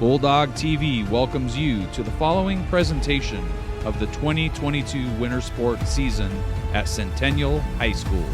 Bulldog TV welcomes you to the following presentation of the 2022 Winter Sport season at Centennial High School.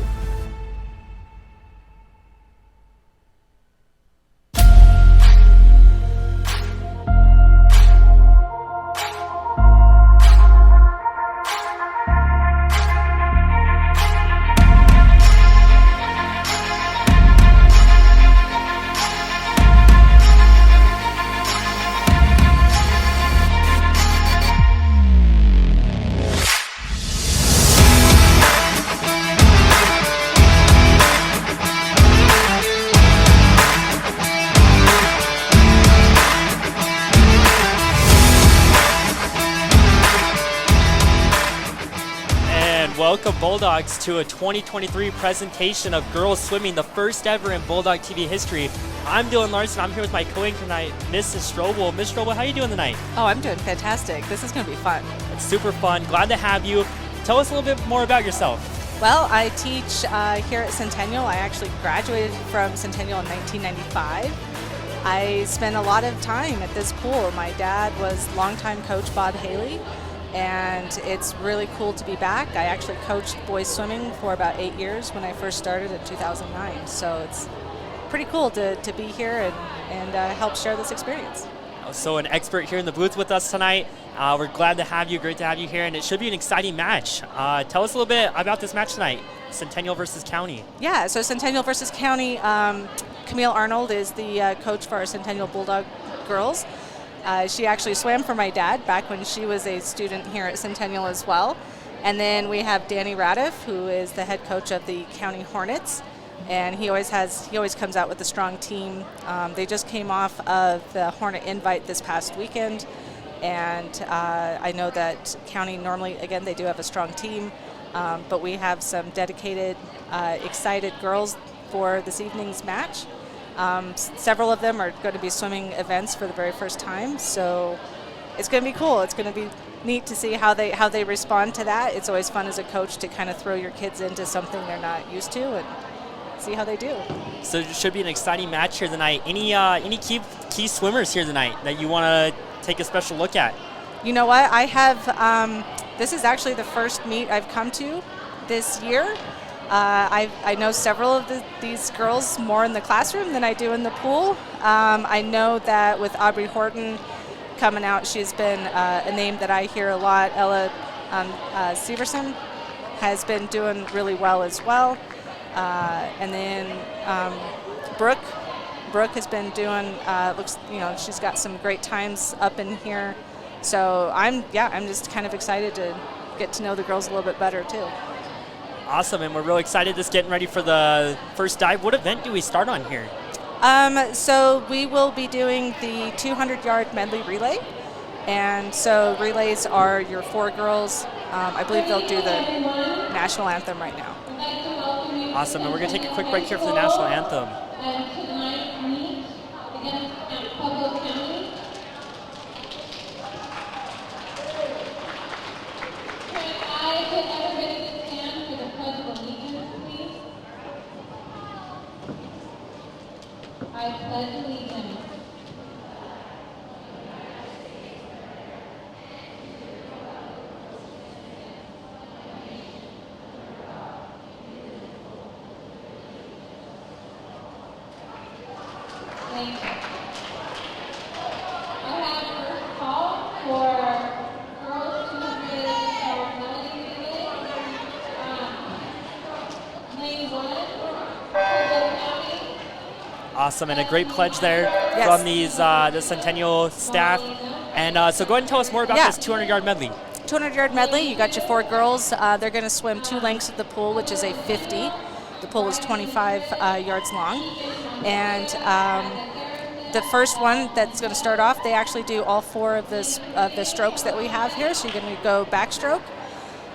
Welcome Bulldogs to a 2023 presentation of girls swimming, the first ever in Bulldog TV history. I'm Dylan Larson. I'm here with my co-anchor tonight, Mrs. Strobel. Ms. Strobel, how are you doing tonight? Oh, I'm doing fantastic. This is going to be fun. It's super fun. Glad to have you. Tell us a little bit more about yourself. Well, I teach here at Centennial. I actually graduated from Centennial in 1995. I spent a lot of time at this pool. My dad was longtime coach Bob Haley, and it's really cool to be back. I actually coached boys swimming for about 8 years when I first started in 2009. So it's pretty cool to be here and help share this experience. So an expert here in the booth with us tonight. We're glad to have you, great to have you here, and it should be an exciting match. Tell us a little bit about this match tonight, Centennial versus County. Yeah, so Centennial versus County. Camille Arnold is the coach for our Centennial Bulldog girls. She actually swam for my dad back when she was a student here at Centennial as well. And then we have Danny Radiff, who is the head coach of the County Hornets, and he always comes out with a strong team. They just came off of the Hornet Invite this past weekend, and I know that County normally, again, they do have a strong team, but we have some dedicated, excited girls for this evening's match. Several of them are going to be swimming events for the very first time, so it's going to be cool. It's going to be neat to see how they respond to that. It's always fun as a coach to kind of throw your kids into something they're not used to and see how they do. So it should be an exciting match here tonight. Any key swimmers here tonight that you want to take a special look at? You know what? I have. This is actually the first meet I've come to this year. I know several of these girls more in the classroom than I do in the pool. I know that with Aubrey Horton coming out, she's been a name that I hear a lot. Ella Severson has been doing really well as well. And then Brooke has been doing, she's got some great times up in here. So I'm just kind of excited to get to know the girls a little bit better too. Awesome, and we're really excited just getting ready for the first dive. What event do we start on here? So we will be doing the 200-yard medley relay. And so relays are your 4 girls. I believe they'll do the national anthem right now. Awesome, and we're going to take a quick break here for the national anthem. Tonight meet against Pueblo County. Can I get everybody to stand for the Pledge of Allegiance, please? I pledge allegiance Thank you. I have first call for girls 200 melody relay. Lane 1, Pueblo County. Awesome, and a great pledge there Yes. from the Centennial staff. And so go ahead and tell us more about this 200-yard medley. 200-yard medley, you got your 4 girls. They're going to swim 2 lengths of the pool, which is a 50. The pool is 25 yards long. And the first one that's going to start off, they actually do all 4 of the strokes that we have here. So you're going to go backstroke.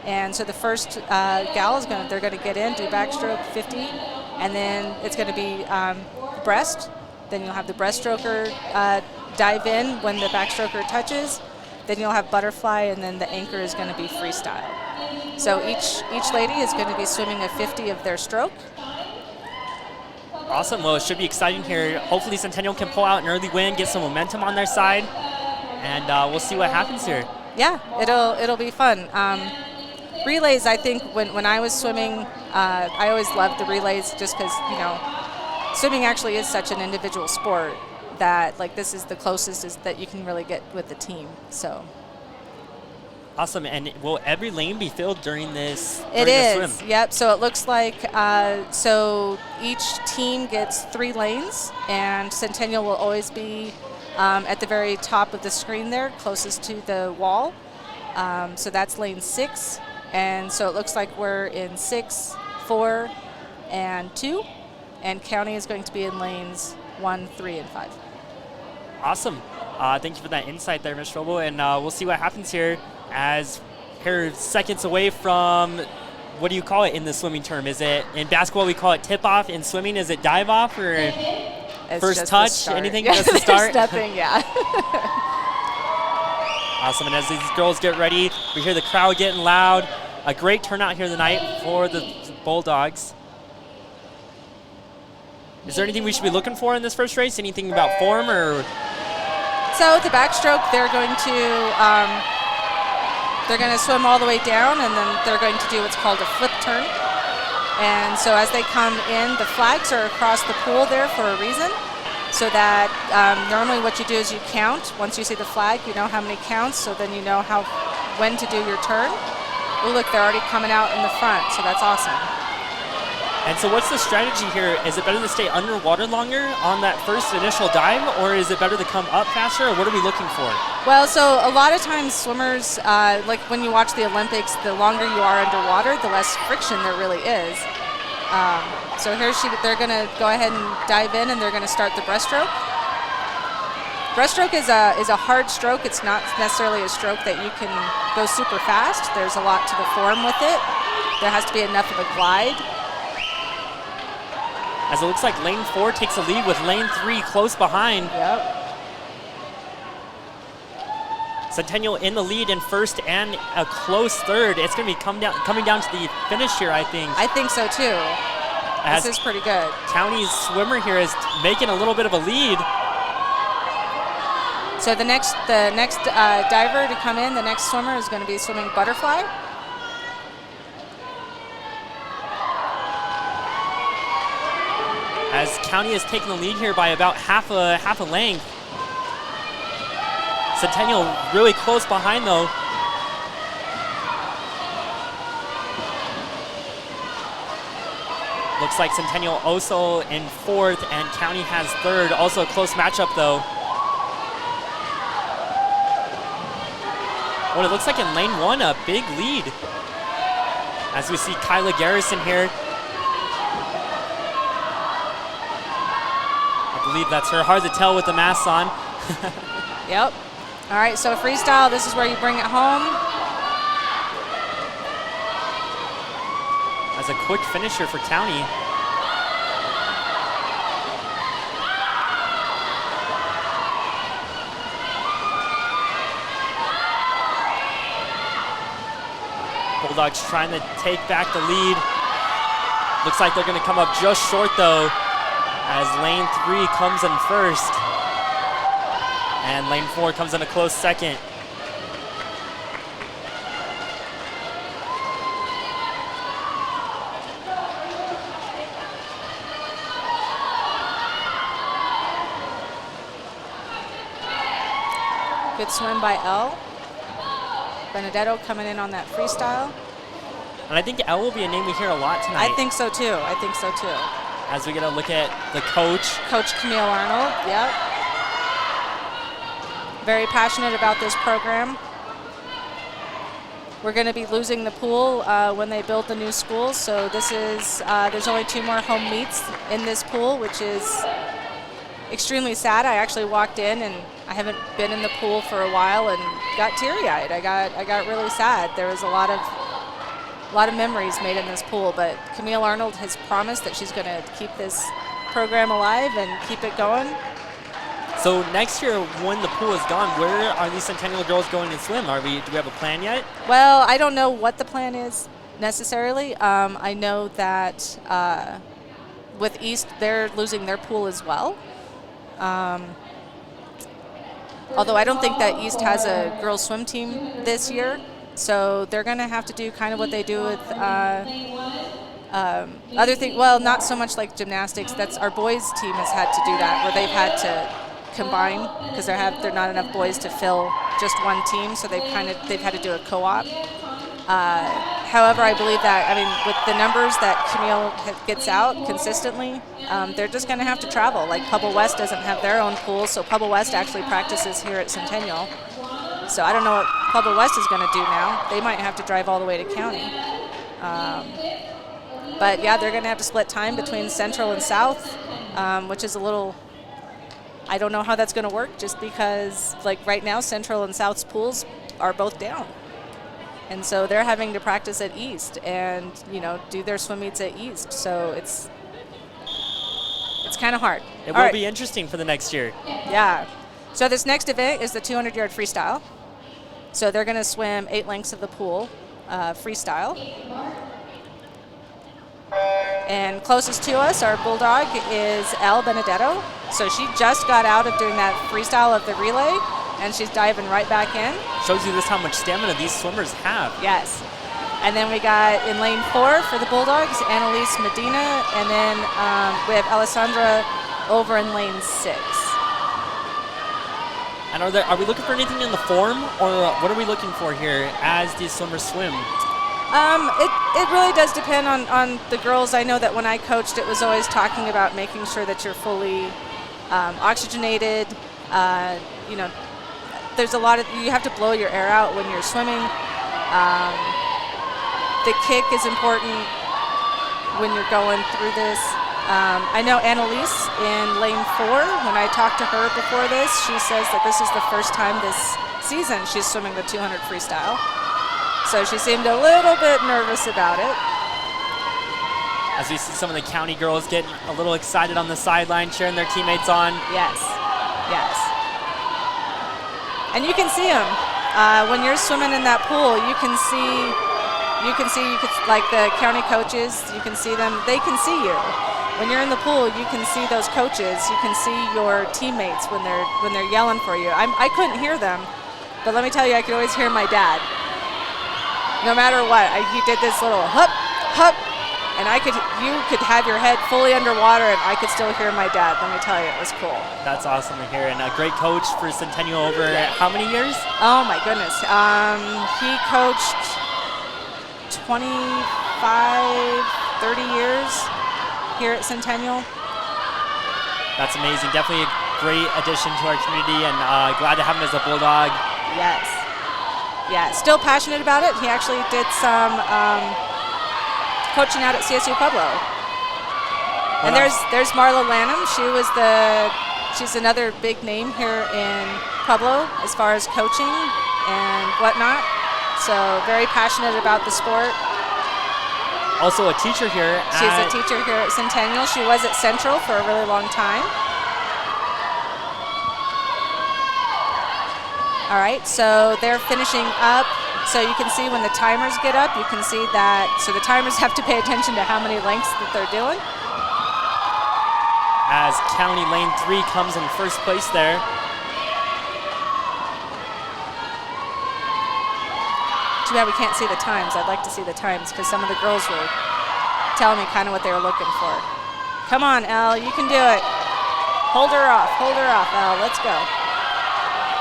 And so the first gal they're going to get in, do backstroke 50, and then it's going to be breast. Then you'll have the breaststroker dive in when the backstroker touches. Then you'll have butterfly, and then the anchor is going to be freestyle. So each lady is going to be swimming a 50 of their stroke. Awesome. Well, it should be exciting here. Hopefully Centennial can pull out an early win, get some momentum on their side, and we'll see what happens here. Yeah, it'll be fun. Relays, I think when I was swimming, I always loved the relays just because, swimming actually is such an individual sport that this is the closest that you can really get with the team. So. Awesome. And will every lane be filled during this It is. swim? Yep. So it looks like so each team gets 3 lanes, and Centennial will always be at the very top of the screen there, closest to the wall. So that's lane 6. And so it looks like we're in 6, 4, and 2. And County is going to be in lanes 1, 3, and 5. Awesome. Thank you for that insight there, Ms. Strobel. And we'll see what happens here as we're seconds away from, what do you call it in the swimming term? Is it, in basketball we call it tip-off. In swimming, is it dive-off or It's first touch? Anything? Yeah, Just the start? Stepping, yeah. Awesome. And as these girls get ready, we hear the crowd getting loud. A great turnout here tonight for the Bulldogs. Is there anything we should be looking for in this first race? Anything about form or? So the backstroke, they're going to swim all the way down, and then they're going to do what's called a flip turn. And so as they come in, the flags are across the pool there for a reason. So that normally what you do is you count. Once you see the flag, you know how many counts, so then you know when to do your turn. Oh, look, they're already coming out in the front, so that's awesome. And so what's the strategy here? Is it better to stay underwater longer on that first initial dive, or is it better to come up faster, or what are we looking for? Well, so a lot of times swimmers, like when you watch the Olympics, the longer you are underwater, the less friction there really is. So here they're going to go ahead and dive in, and they're going to start the breaststroke. Breaststroke is a hard stroke. It's not necessarily a stroke that you can go super fast. There's a lot to the form with it. There has to be enough of a glide. As it looks like lane 4 takes a lead with lane 3 close behind. Yep. Centennial in the lead in first and a close third. It's going to be coming down to the finish here, I think. I think so too. This is pretty good. County's swimmer here is making a little bit of a lead. So the next diver to come in, the next swimmer is going to be swimming butterfly. As County has taken the lead here by about half a length. Centennial really close behind though. Looks like Centennial also in 4th and County has 3rd. Also a close matchup though. What it looks like in lane 1, a big lead. As we see Kyla Garrison here. I believe that's her. Hard to tell with the mask on. Yep. All right, so freestyle, this is where you bring it home. As a quick finisher for County. Bulldogs trying to take back the lead. Looks like they're going to come up just short though, as lane 3 comes in first. And lane 4 comes in a close second. Good swim by Elle. Benedetto coming in on that freestyle. And I think Elle will be a name we hear a lot tonight. I think so too. As we get a look at the coach. Coach Camille Arnold, yep. Very passionate about this program. We're going to be losing the pool when they build the new school, so this is, there's only 2 more home meets in this pool, which is extremely sad. I actually walked in and I haven't been in the pool for a while and got teary-eyed. I got really sad. There was a lot of memories made in this pool, but Camille Arnold has promised that she's going to keep this program alive and keep it going. So next year, when the pool is gone, where are these Centennial girls going to swim? Do we have a plan yet? Well, I don't know what the plan is necessarily. I know that with East, they're losing their pool as well. Although I don't think that East has a girls swim team this year, so they're going to have to do kind of what they do with other things. Well, not so much like gymnastics. That's our boys team has had to do that, where they've had to combine because they're not enough boys to fill just one team, so they've had to do a co-op. However, I believe that, with the numbers that Camille gets out consistently, they're just going to have to travel. Like Pueblo West doesn't have their own pool, so Pueblo West actually practices here at Centennial. So I don't know what Pueblo West is going to do now. They might have to drive all the way to county. But yeah, they're going to have to split time between Central and South, which is a little, I don't know how that's going to work, just because like right now Central and South's pools are both down. And so they're having to practice at East and, do their swim meets at East. So it's kind of hard. It will be interesting for the next year. Yeah. So this next event is the 200-yard freestyle. So they're going to swim 8 lengths of the pool, freestyle. And closest to us, our Bulldog, is Elle Benedetto. So she just got out of doing that freestyle of the relay, and she's diving right back in. Shows you just how much stamina these swimmers have. Yes. And then we got in lane 4 for the Bulldogs, Annalise Medina, and then we have Alessandra over in lane 6. And are we looking for anything in the form, or what are we looking for here as these swimmers swim? It really does depend on the girls. I know that when I coached, it was always talking about making sure that you're fully oxygenated. There's a lot of, you have to blow your air out when you're swimming. The kick is important when you're going through this. I know Annalise in lane 4, when I talked to her before this, she says that this is the first time this season she's swimming the 200 freestyle. So she seemed a little bit nervous about it. As we see some of the county girls getting a little excited on the sideline, cheering their teammates on. Yes, yes. And you can see them. When you're swimming in that pool, you can like the county coaches, you can see them, they can see you. When you're in the pool, you can see those coaches, you can see your teammates when they're yelling for you. I couldn't hear them, but let me tell you, I could always hear my dad. No matter what, he did this little hup, hup, and you could have your head fully underwater and I could still hear my dad. Let me tell you, it was cool. That's awesome to hear. And a great coach for Centennial over how many years? Oh my goodness. He coached 25, 30 years here at Centennial. That's amazing. Definitely a great addition to our community, and glad to have him as a Bulldog. Yes. Yeah, still passionate about it. He actually did some coaching out at CSU Pueblo. And there's Marla Lanham. She's another big name here in Pueblo as far as coaching and whatnot. So very passionate about the sport. Also a teacher here. She's a teacher here at Centennial. She was at Central for a really long time. All right, so they're finishing up. So you can see when the timers get up, you can see that, so the timers have to pay attention to how many lengths that they're doing. As County Lane 3 comes in first place there. Too bad we can't see the times. I'd like to see the times because some of the girls were telling me kind of what they were looking for. Come on, Elle, you can do it. Hold her off, Elle, let's go.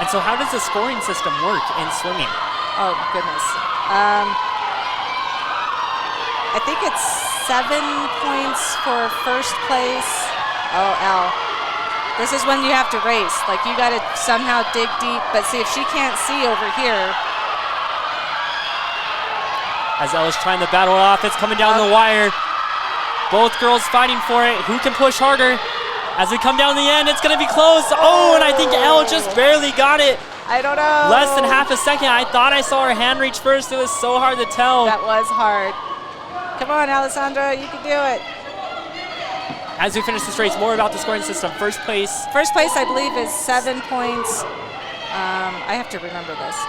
And so how does the scoring system work in swimming? Oh, goodness. I think it's 7 points for first place. Oh, Elle. This is when you have to race. Like, you got to somehow dig deep. But see, if she can't see over here. As Ella's trying to battle off, it's coming down the wire. Both girls fighting for it. Who can push harder? As we come down the end, it's going to be close. Oh, and I think Elle just barely got it. I don't know. Less than half a second. I thought I saw her hand reach first. It was so hard to tell. That was hard. Come on, Alessandra, you can do it. As we finish this race, more about the scoring system. First place, I believe, is 7 points. I have to remember this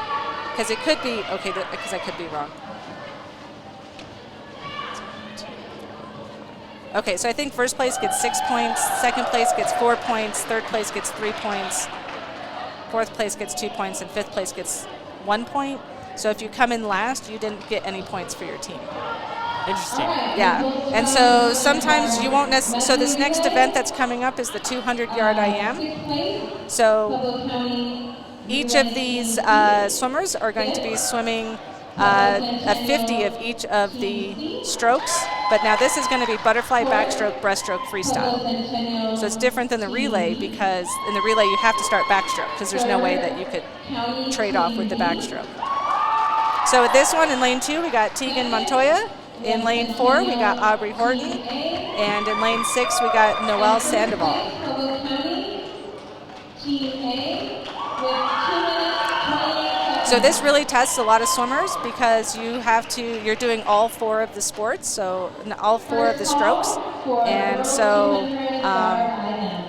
because it could be, okay, because I could be wrong. Okay, so I think first place gets 6 points, second place gets 4 points, third place gets 3 points, fourth place gets 2 points, and fifth place gets 1 point. So if you come in last, you didn't get any points for your team. Interesting. Yeah, and so sometimes you won't so this next event that's coming up is the 200-yard IM. So each of these swimmers are going to be swimming a 50 of each of the strokes, but now this is going to be butterfly, backstroke, breaststroke, freestyle. So it's different than the relay, because in the relay you have to start backstroke because there's no way that you could trade off with the backstroke. So with this one, in lane 2 we got Tegan Montoya. In lane 4 we got Aubrey Horton, and in lane 6 we got Noelle Sandoval. So this really tests a lot of swimmers because you're doing all 4 of the sports, so all 4 of the strokes. And so,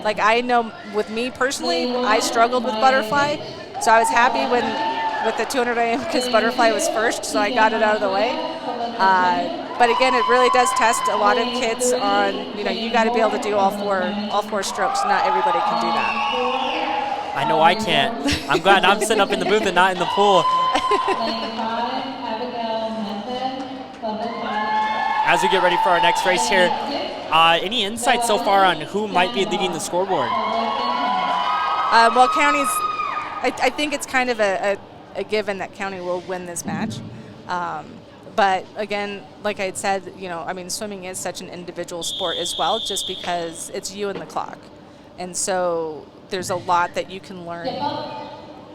like I know with me personally, I struggled with butterfly, so I was happy with the 200 IM because butterfly was first, so I got it out of the way. But again, it really does test a lot of kids on, you got to be able to do all four strokes. Not everybody can do that. I know I can't. I'm glad I'm sitting up in the booth and not in the pool. As we get ready for our next race here, any insights so far on who might be leading the scoreboard? Well, County's, I think it's kind of a given that County will win this match. But again, like I had said, swimming is such an individual sport as well, just because it's you and the clock. And so there's a lot that you can learn.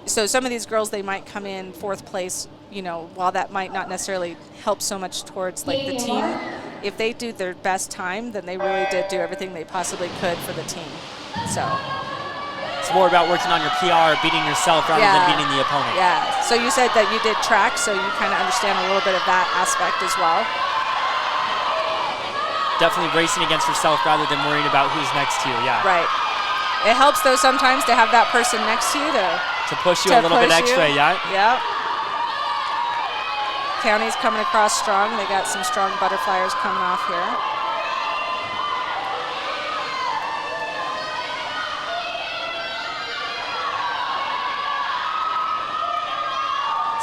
So some of these girls, they might come in 4th place, while that might not necessarily help so much towards like the team. If they do their best time, then they really did do everything they possibly could for the team. So it's more about working on your PR, beating yourself rather than beating the opponent. Yeah. So you said that you did track, so you kind of understand a little bit of that aspect as well. Definitely racing against yourself rather than worrying about who's next to you. Yeah. Right. It helps though sometimes to have that person next to you to push you a little bit extra. Yeah. Yeah. County's coming across strong. They got some strong butterflyers coming off here.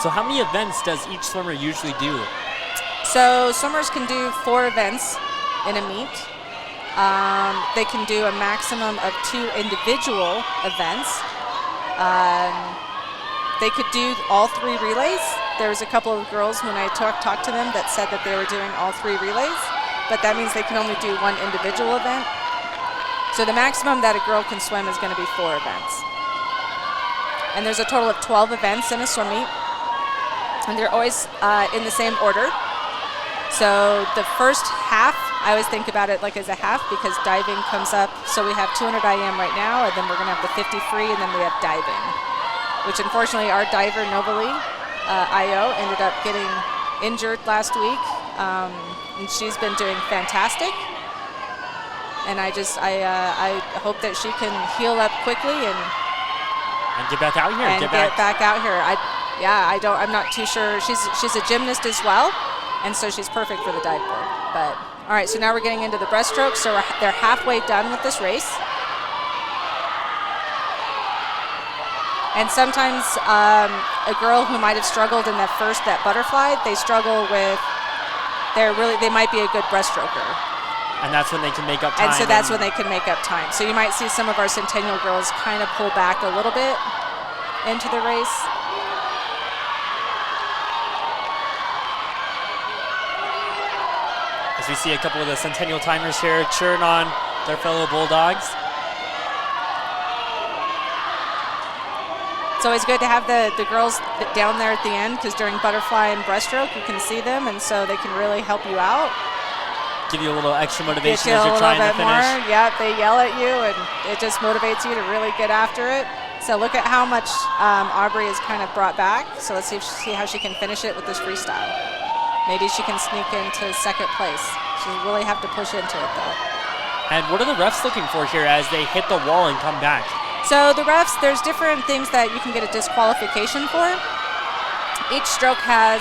So how many events does each swimmer usually do? So swimmers can do 4 events in a meet. They can do a maximum of 2 individual events. They could do all 3 relays. There was a couple of girls when I talked to them that said that they were doing all 3 relays, but that means they can only do 1 individual event. So the maximum that a girl can swim is going to be 4 events. And there's a total of 12 events in a swim meet, and they're always in the same order. So the first half, I always think about it like as a half because diving comes up. So we have 200 IM right now, and then we're going to have the 50 free, and then we have diving, which unfortunately our diver, Novali, Io, ended up getting injured last week, and she's been doing fantastic. And I hope that she can heal up quickly and get back out here. And get back out here. I'm not too sure. She's a gymnast as well, and so she's perfect for the dive board. But all right, so now we're getting into the breaststroke. So they're halfway done with this race. And sometimes a girl who might have struggled in that butterfly, they might be a good breaststroker. And that's when they can make up time. And so that's when they can make up time. So you might see some of our Centennial girls kind of pull back a little bit into the race. As we see a couple of the Centennial timers here cheering on their fellow Bulldogs. It's always good to have the girls down there at the end because during butterfly and breaststroke you can see them, and so they can really help you out. Give you a little extra motivation as you're trying to finish. More. Yeah, they yell at you, and it just motivates you to really get after it. So look at how much Aubrey has kind of brought back. So let's see how she can finish it with this freestyle. Maybe she can sneak into 2nd place. She'll really have to push into it, though. And what are the refs looking for here as they hit the wall and come back? So the refs, there's different things that you can get a disqualification for. Each stroke has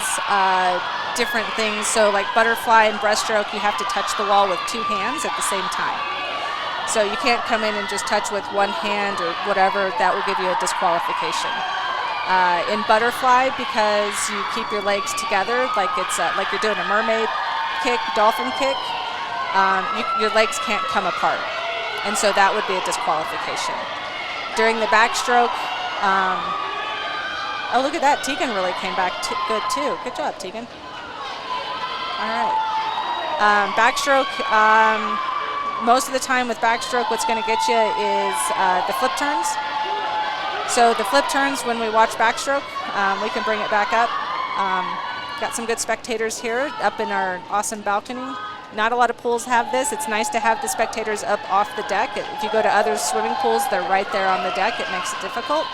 different things. So like butterfly and breaststroke, you have to touch the wall with 2 hands at the same time. So you can't come in and just touch with 1 hand or whatever. That will give you a disqualification. In butterfly, because you keep your legs together, like it's like you're doing a mermaid kick, dolphin kick, your legs can't come apart. And so that would be a disqualification. During the backstroke, oh, look at that. Tegan really came back good, too. Good job, Tegan. All right. Backstroke, most of the time with backstroke, what's going to get you is the flip turns. So the flip turns, when we watch backstroke, we can bring it back up. Got some good spectators here up in our awesome balcony. Not a lot of pools have this. It's nice to have the spectators up off the deck. If you go to other swimming pools, they're right there on the deck. It makes it difficult.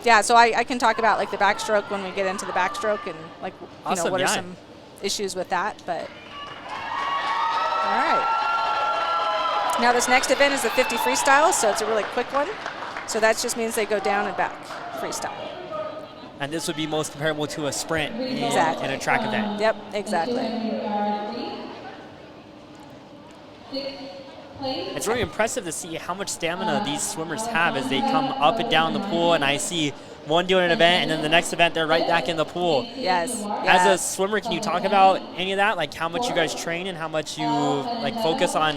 Yeah, so I can talk about like the backstroke when we get into the backstroke and like Awesome, what yeah. are some issues with that. But all right. Now this next event is the 50 freestyle, so it's a really quick one. So that just means they go down and back freestyle. And this would be most comparable to a sprint Exactly. in a track event. Yep, exactly. It's really impressive to see how much stamina these swimmers have as they come up and down the pool, and I see one doing an event, and then the next event they're right back in the pool. Yes. As a swimmer, can you talk about any of that, like how much you guys train and how much you like focus on?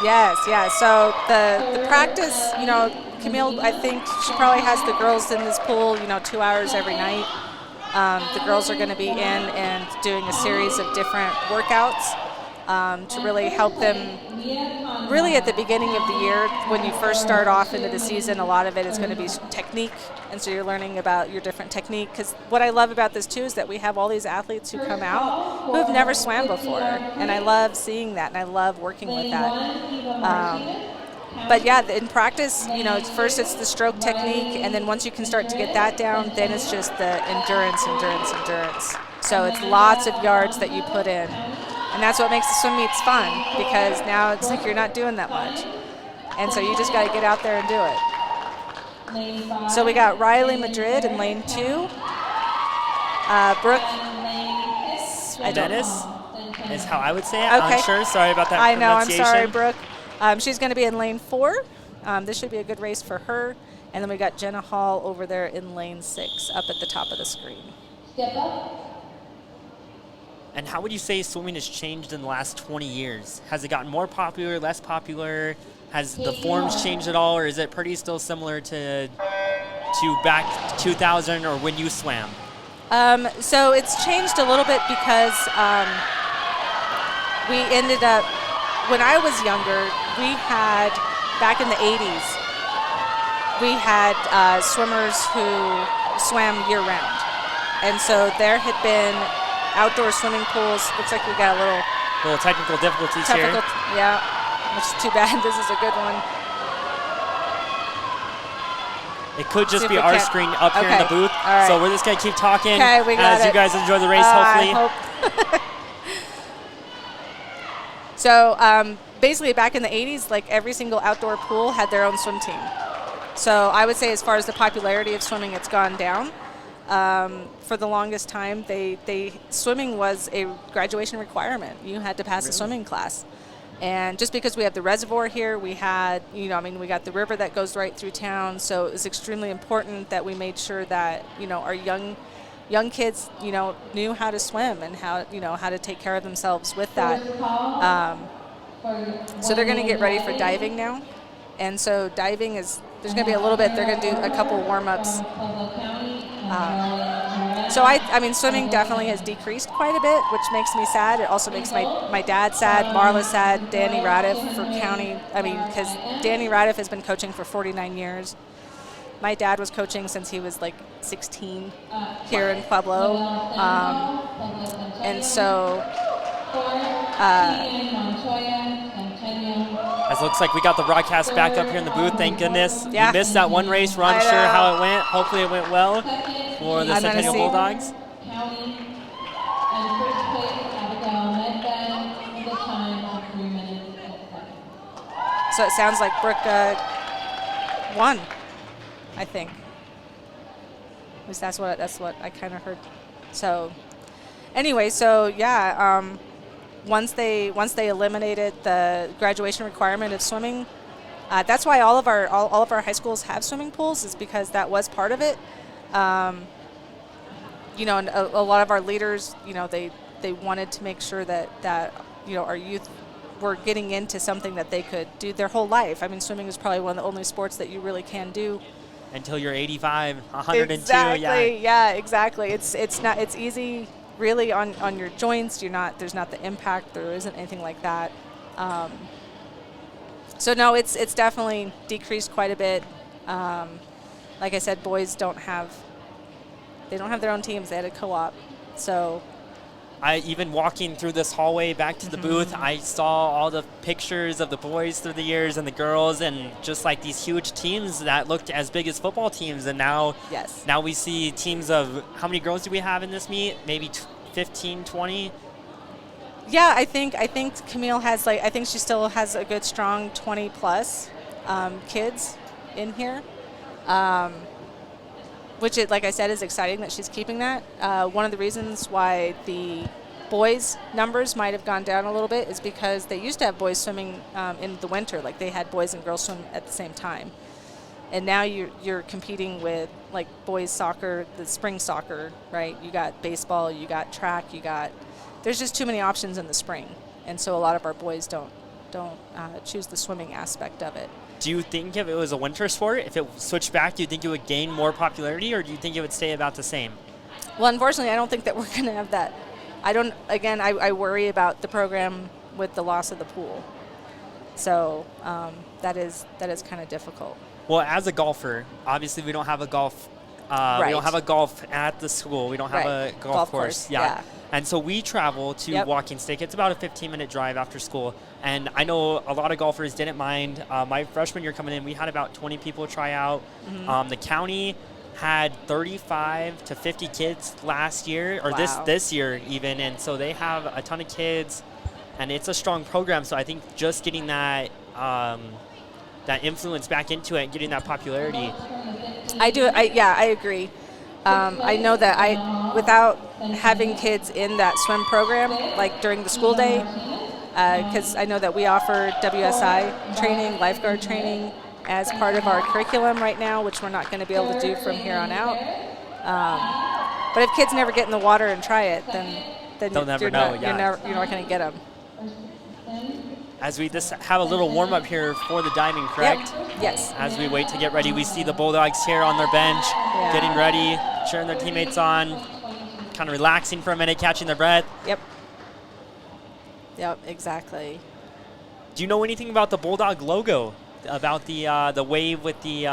Yes, yeah. So the practice, Camille, I think she probably has the girls in this pool, 2 hours every night. The girls are going to be in and doing a series of different workouts to really help them. Really at the beginning of the year, when you first start off into the season, a lot of it is going to be technique. And so you're learning about your different technique. Because what I love about this too is that we have all these athletes who come out who have never swam before. And I love seeing that and I love working with that. But yeah, in practice, first it's the stroke technique, and then once you can start to get that down, then it's just the endurance. So it's lots of yards that you put in. And that's what makes the swim meets fun, because now it's like you're not doing that much. And so you just got to get out there and do it. So we got Riley Madrid in lane 2. Brooke Dennis is how I would say it. Okay. I'm sure. Sorry about that I know. I'm pronunciation. sorry, Brooke. She's going to be in lane 4. This should be a good race for her. And then we got Jenna Hall over there in lane 6 up at the top of the screen. Step up. And how would you say swimming has changed in the last 20 years? Has it gotten more popular, less popular? Has the forms changed at all, or is it pretty still similar to back 2000 or when you swam? So it's changed a little bit because we ended up, when I was younger, we had, back in the 80s, we had swimmers who swam year-round. And so there had been outdoor swimming pools. Looks like we got a little technical difficulties here. Yeah, which is too bad. This is a good one. It could just See if be we our can. screen up here in the booth. All right. So we're just going to keep talking Okay, we got as you it. guys enjoy the race, hopefully. I hope. So basically back in the 80s, like every single outdoor pool had their own swim team. So I would say as far as the popularity of swimming, it's gone down. For the longest time, swimming was a graduation requirement. You had to pass a swimming class. And just because we have the reservoir here, we had, we got the river that goes right through town. So it was extremely important that we made sure that, our young kids, knew how to swim and how to take care of themselves with that. So they're going to get ready for diving now. And so diving is, there's going to be a little bit, they're going to do a couple warm-ups. So swimming definitely has decreased quite a bit, which makes me sad. It also makes my dad sad, Marla sad, Danny Radiff for county. Because Danny Radiff has been coaching for 49 years. My dad was coaching since he was like 16 here in Pueblo. And so... As looks like we got the broadcast back up here in the booth, thank goodness. Yeah. We missed that one race. We're unsure how it went. Hopefully it went well for the Centennial Bulldogs. County and first place Abigail Medved with a time of 3 minutes and 7 seconds. So it sounds like Brooke won, I think. least that's what I kind of heard. So anyway, so yeah, once they eliminated the graduation requirement of swimming, that's why all of our high schools have swimming pools, is because that was part of it. You know, and a lot of our leaders, you know, they wanted to make sure that you know, our youth were getting into something that they could do their whole life. I mean, swimming is probably one of the only sports that you really can do until you're 85, 102. Exactly. Yeah, exactly. It's easy really on your joints. There's not the impact. There isn't anything like that. So no, it's definitely decreased quite a bit. Like I said, boys don't have their own teams. They had a co-op. So even walking through this hallway back to the booth, I saw all the pictures of the boys through the years and the girls, and just like these huge teams that looked as big as football teams. And now, now we see teams of, how many girls do we have in this meet? Maybe 15, 20? Yeah, I think Camille has, like, I think she still has a good strong 20 plus kids in here. Which, like I said, is exciting that she's keeping that. One of the reasons why the boys' numbers might have gone down a little bit is because they used to have boys swimming in the winter. Like, they had boys and girls swim at the same time. And now you're competing with, like, boys soccer, the spring soccer, right? You got baseball, you got track, there's just too many options in the spring. And so a lot of our boys don't choose the swimming aspect of it. Do you think if it was a winter sport, if it switched back, do you think it would gain more popularity, or do you think it would stay about the same? Well, unfortunately, I don't think that we're going to have that. I worry about the program with the loss of the pool. So that is kind of difficult. Well, as a golfer, obviously we don't have a golf. Right. We don't have a golf at the school. We don't have a golf course. Yeah. And so we travel to Walking Stick. It's about a 15-minute drive after school. And I know a lot of golfers didn't mind. My freshman year coming in, we had about 20 people try out. The county had 35 to 50 kids last year, or this year even. And so they have a ton of kids, and it's a strong program. So I think just getting that that influence back into it, getting that popularity. I agree. I know that without having kids in that swim program, like during the school day, because I know that we offer WSI training, lifeguard training as part of our curriculum right now, which we're not going to be able to do from here on out. But if kids never get in the water and try it, then they'll never know. You're not going to get them. As we just have a little warm-up here for the diving, correct? Yep. Yes. As we wait to get ready, we see the Bulldogs here on their bench, getting ready, cheering their teammates on, kind of relaxing for a minute, catching their breath. Yep, exactly. Do you know anything about the Bulldog logo? About the wave with the...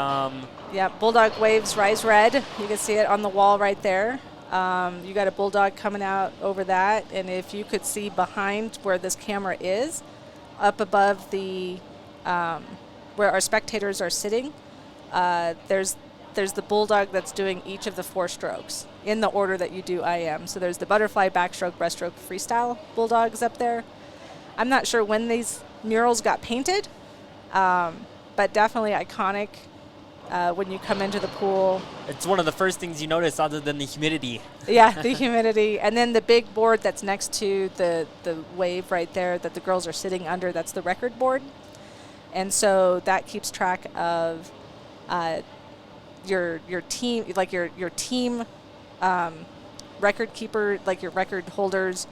Bulldog waves rise red. You can see it on the wall right there. You got a bulldog coming out over that, and if you could see behind where this camera is, up above the where our spectators are sitting, there's the bulldog that's doing each of the 4 strokes in the order that you do IM. So there's the butterfly, backstroke, breaststroke, freestyle bulldogs up there. I'm not sure when these murals got painted, but definitely iconic. When you come into the pool. It's one of the first things you notice other than the humidity. Yeah, the humidity. And then the big board that's next to the wave right there that the girls are sitting under, that's the record board. And so that keeps track of your team, like your team record keeper, like your record holders,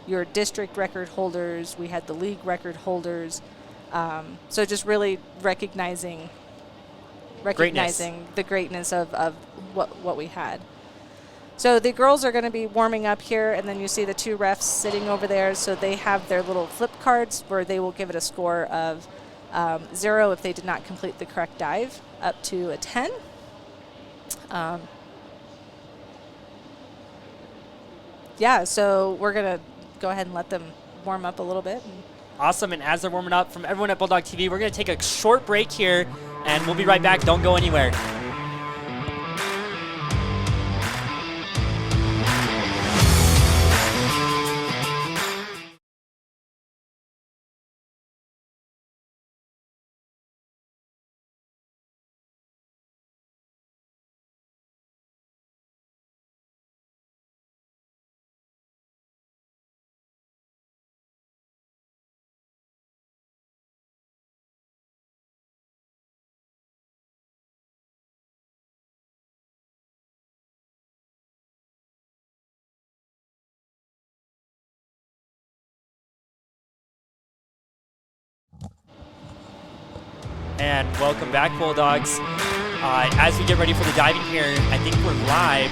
your district record holders. We had the league record holders. So just really recognizing the greatness of what we had. So the girls are going to be warming up here, and then you see the 2 refs sitting over there. So they have their little flip cards where they will give it a score of 0 if they did not complete the correct dive, up to a 10. So we're going to go ahead and let them warm up a little bit. Awesome, and as they're warming up, from everyone at Bulldog TV, we're going to take a short break here, and we'll be right back. Don't go anywhere. And welcome back, Bulldogs. As we get ready for the diving here, I think we're live.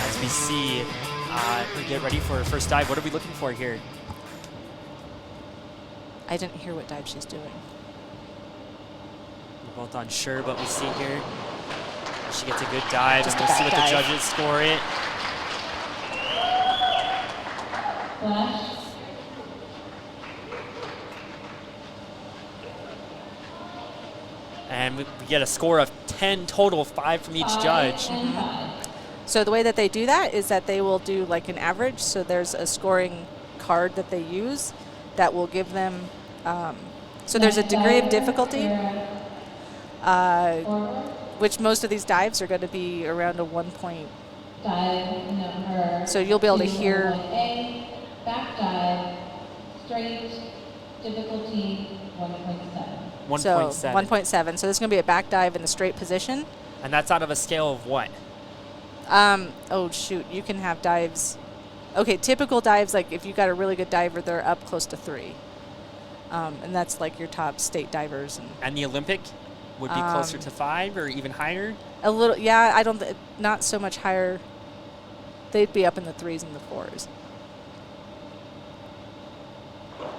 As we see, we get ready for our first dive. What are we looking for here? I didn't hear what dive she's doing. We're both unsure, but we see here. She gets a good dive, Just and we'll see what the judges score it. Flash. And we get a score of 10 total, 5 from each judge. So the way that they do that is that they will do like an average. So there's a scoring card that they use that will give them, so there's a degree of difficulty, which most of these dives are going to be around a 1 point. Dive number. So you'll be able to hear. Back dive, straight, difficulty 1.7. 1.7. So 1.7. So this is going to be a back dive in the straight position. And that's out of a scale of what? Oh shoot, you can have dives. Okay, typical dives, like if you got a really good diver, they're up close to 3. And that's like your top state divers. And the Olympic would be closer to 5 or even higher? A little, yeah, I don't, not so much higher. They'd be up in the 3s and the 4s.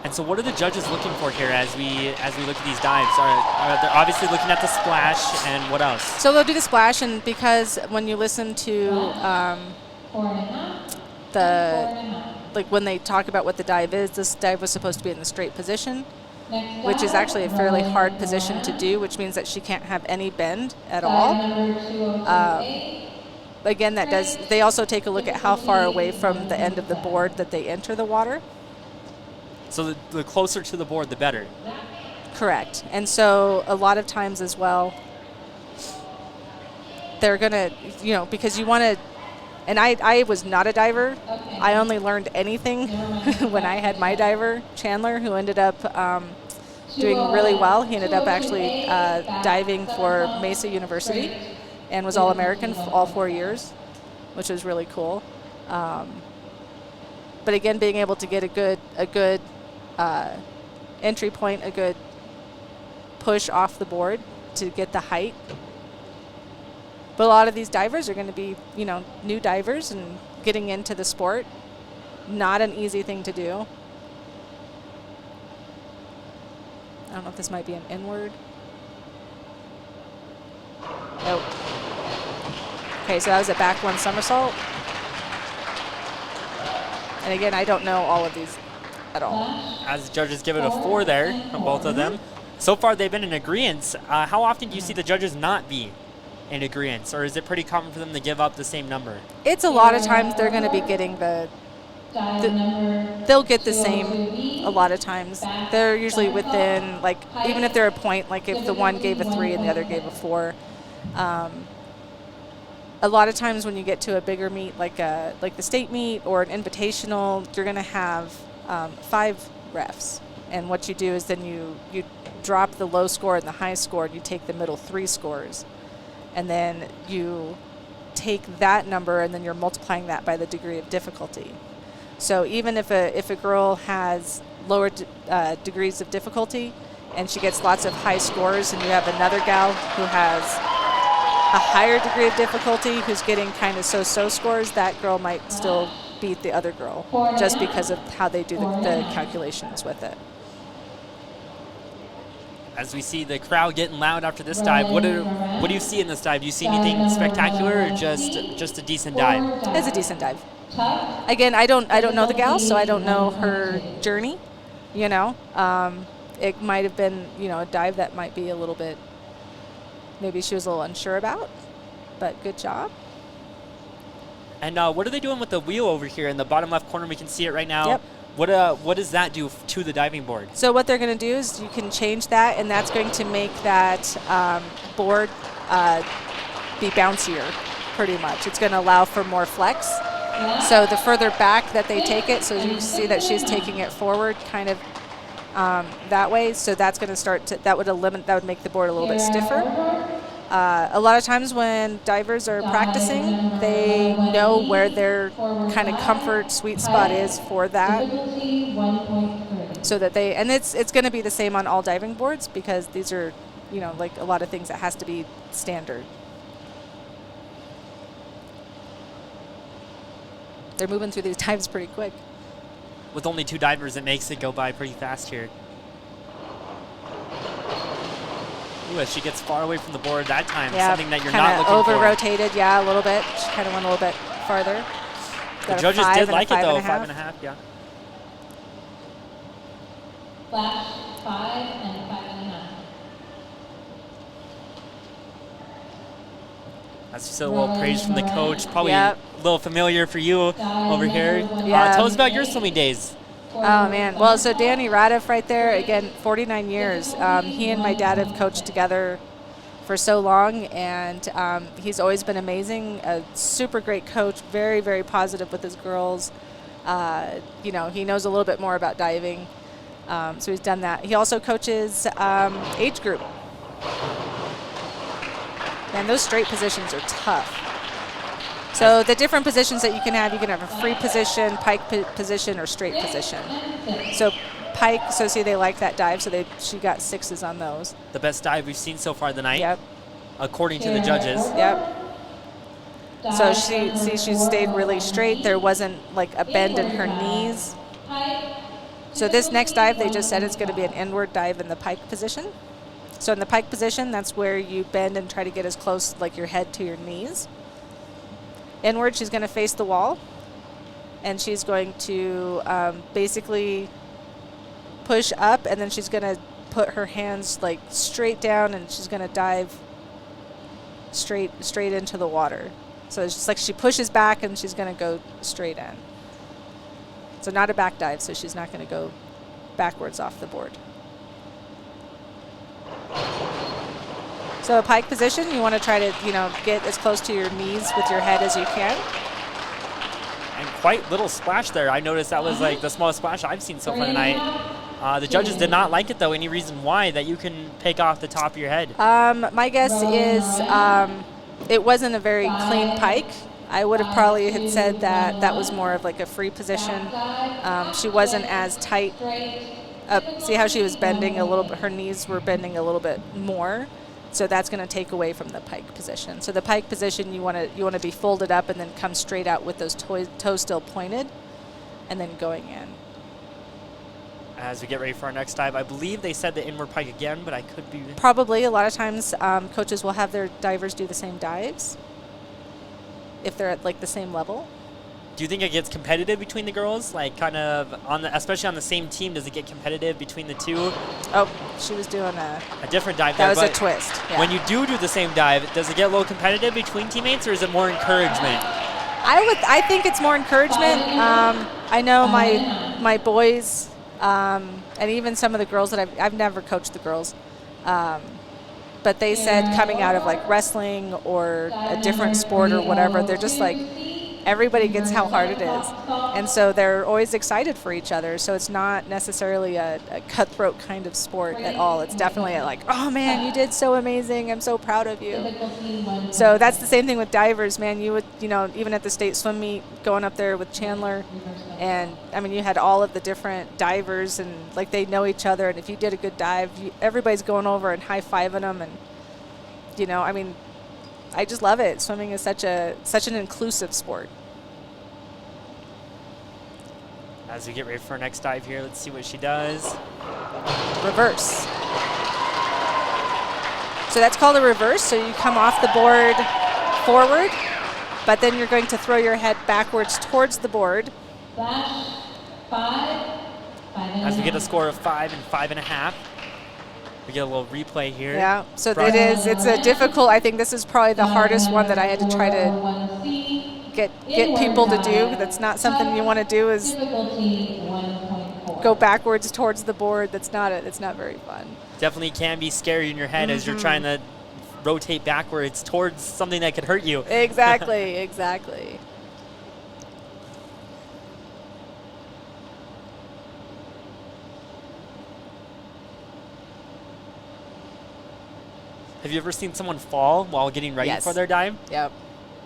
And so what are the judges looking for here as we look at these dives? They're obviously looking at the splash, and what else? So they'll do the splash, and because when you listen to 4.5. like when they talk about what the dive is, this dive was supposed to be in the straight position, which is actually a fairly hard position to do, which means that she can't have any bend at all. Again, that does. They also take a look at how far away from the end of the board that they enter the water. So the closer to the board, the better. Correct. And so a lot of times as well, they're going to, you know, because you want to, and I was not a diver. I only learned anything when I had my diver, Chandler, who ended up doing really well. He ended up actually diving for Mesa University and was All-American for all 4 years, which was really cool. But again, being able to get a good entry point, a good push off the board to get the height. But a lot of these divers are going to be, you know, new divers and getting into the sport. Not an easy thing to do. I don't know if this might be an inward. Nope. Okay, so that was a back 1 somersault. And again, I don't know all of these at all. As the judges give it a 4 there from both of them. So far, they've been in agreement. How often do you see the judges not be in agreement, or is it pretty common for them to give up the same number? It's a lot of times they're going to be getting they'll get the same a lot of times. They're usually within, like, even if they're a point, like if the one gave a 3 and the other gave a 4. A lot of times when you get to a bigger meet, like the state meet or an invitational, you're going to have 5 refs. And what you do is then you drop the low score and the high score, and you take the middle 3 scores. And then you take that number and then you're multiplying that by the degree of difficulty. So even if a girl has lower degrees of difficulty and she gets lots of high scores, and you have another gal who has a higher degree of difficulty who's getting kind of so-so scores, that girl might still beat the other girl just because of how they do the calculations with it. As we see the crowd getting loud after this dive, what do you see in this dive? Do you see anything spectacular, or just a decent dive? It's a decent dive. Again, I don't know the gal, so I don't know her journey. You know, it might have been, you know, a dive that might be a little bit, maybe she was a little unsure about, but good job. And what are they doing with the wheel over here in the bottom left corner? We can see it right now. Yep. What does that do to the diving board? So what they're going to do is you can change that, and that's going to make that board be bouncier, pretty much. It's going to allow for more flex. So the further back that they take it, so you see that she's taking it forward kind of that way. So that's going to start to, that would make the board a little bit stiffer. A lot of times when divers are practicing, they know where their kind of comfort sweet spot is for that. So that they, and it's going to be the same on all diving boards, because these are you know, like a lot of things that has to be standard. They're moving through these dives pretty quick. With only 2 divers, it makes it go by pretty fast here. Ooh, as she gets far away from the board that time, something that you're not looking for. Over-rotated, yeah, a little bit. She kind of went a little bit farther. The judges did like it, though, 5.5, yeah. Flash 5 and 5.5. That's just a little praise from the coach. Probably a little familiar for you over here. Yeah. Tell us about your swimming days. Oh, man. Well, so Danny Radev right there, again, 49 years. He and my dad have coached together for so long, and he's always been amazing. A super great coach, very, very positive with his girls. You know, he knows a little bit more about diving, so he's done that. He also coaches age group. And those straight positions are tough. So the different positions that you can have a free position, pike position, or straight position. So pike, so see they like that dive, so she got 6s on those. The best dive we've seen so far tonight. Yep. According to the judges. Yep. So she stayed really straight. There wasn't like a bend in her knees. So this next dive, they just said it's going to be an inward dive in the pike position. So in the pike position, that's where you bend and try to get as close, like your head to your knees. Inward, she's going to face the wall, and she's going to basically push up, and then she's going to put her hands like straight down, and she's going to dive straight into the water. So it's just like she pushes back, and she's going to go straight in. So not a back dive, so she's not going to go backwards off the board. So a pike position, you want to try to, you know, get as close to your knees with your head as you can. And quite little splash there. I noticed that was like the smallest splash I've seen so far tonight. The judges did not like it, though. Any reason why that you can pick off the top of your head? My guess is it wasn't a very clean pike. I would have probably had said that was more of like a free position. She wasn't as tight up. See how she was bending a little bit? Her knees were bending a little bit more. So that's going to take away from the pike position. So the pike position, you want to be folded up and then come straight out with those toes still pointed, and then going in. As we get ready for our next dive, I believe they said the inward pike again, but I could be... Probably. A lot of times coaches will have their divers do the same dives if they're at like the same level. Do you think it gets competitive between the girls? Like kind of, especially on the same team, does it get competitive between the two? Oh, she was doing a different dive. That was a twist. Yeah. When you do the same dive, does it get a little competitive between teammates, or is it more encouragement? I think it's more encouragement. I know my boys, and even some of the girls that I've never coached the girls, but they said coming out of like wrestling or a different sport or whatever, they're just like, everybody gets how hard it is. And so they're always excited for each other. So it's not necessarily a cutthroat kind of sport at all. It's definitely like, oh man, you did so amazing. I'm so proud of you. So that's the same thing with divers, man. You would, even at the state swim meet, going up there with Chandler, and I mean, you had all of the different divers, and like they know each other. And if you did a good dive, everybody's going over and high-fiving them. And, I mean, I just love it. Swimming is such an inclusive sport. As we get ready for our next dive here, let's see what she does. Reverse. So that's called a reverse. So you come off the board forward, but then you're going to throw your head backwards towards the board. Flash 5, 5.5. As we get a score of 5 and 5.5. We get a little replay here. Yeah, so it's a difficult, I think this is probably the hardest one that I had to try to get people to do. That's not something you want to do, is go backwards towards the board. It's not very fun. Definitely can be scary in your head as you're trying to rotate backwards towards something that could hurt you. Exactly, exactly. Have you ever seen someone fall while getting ready for their dive? Yep.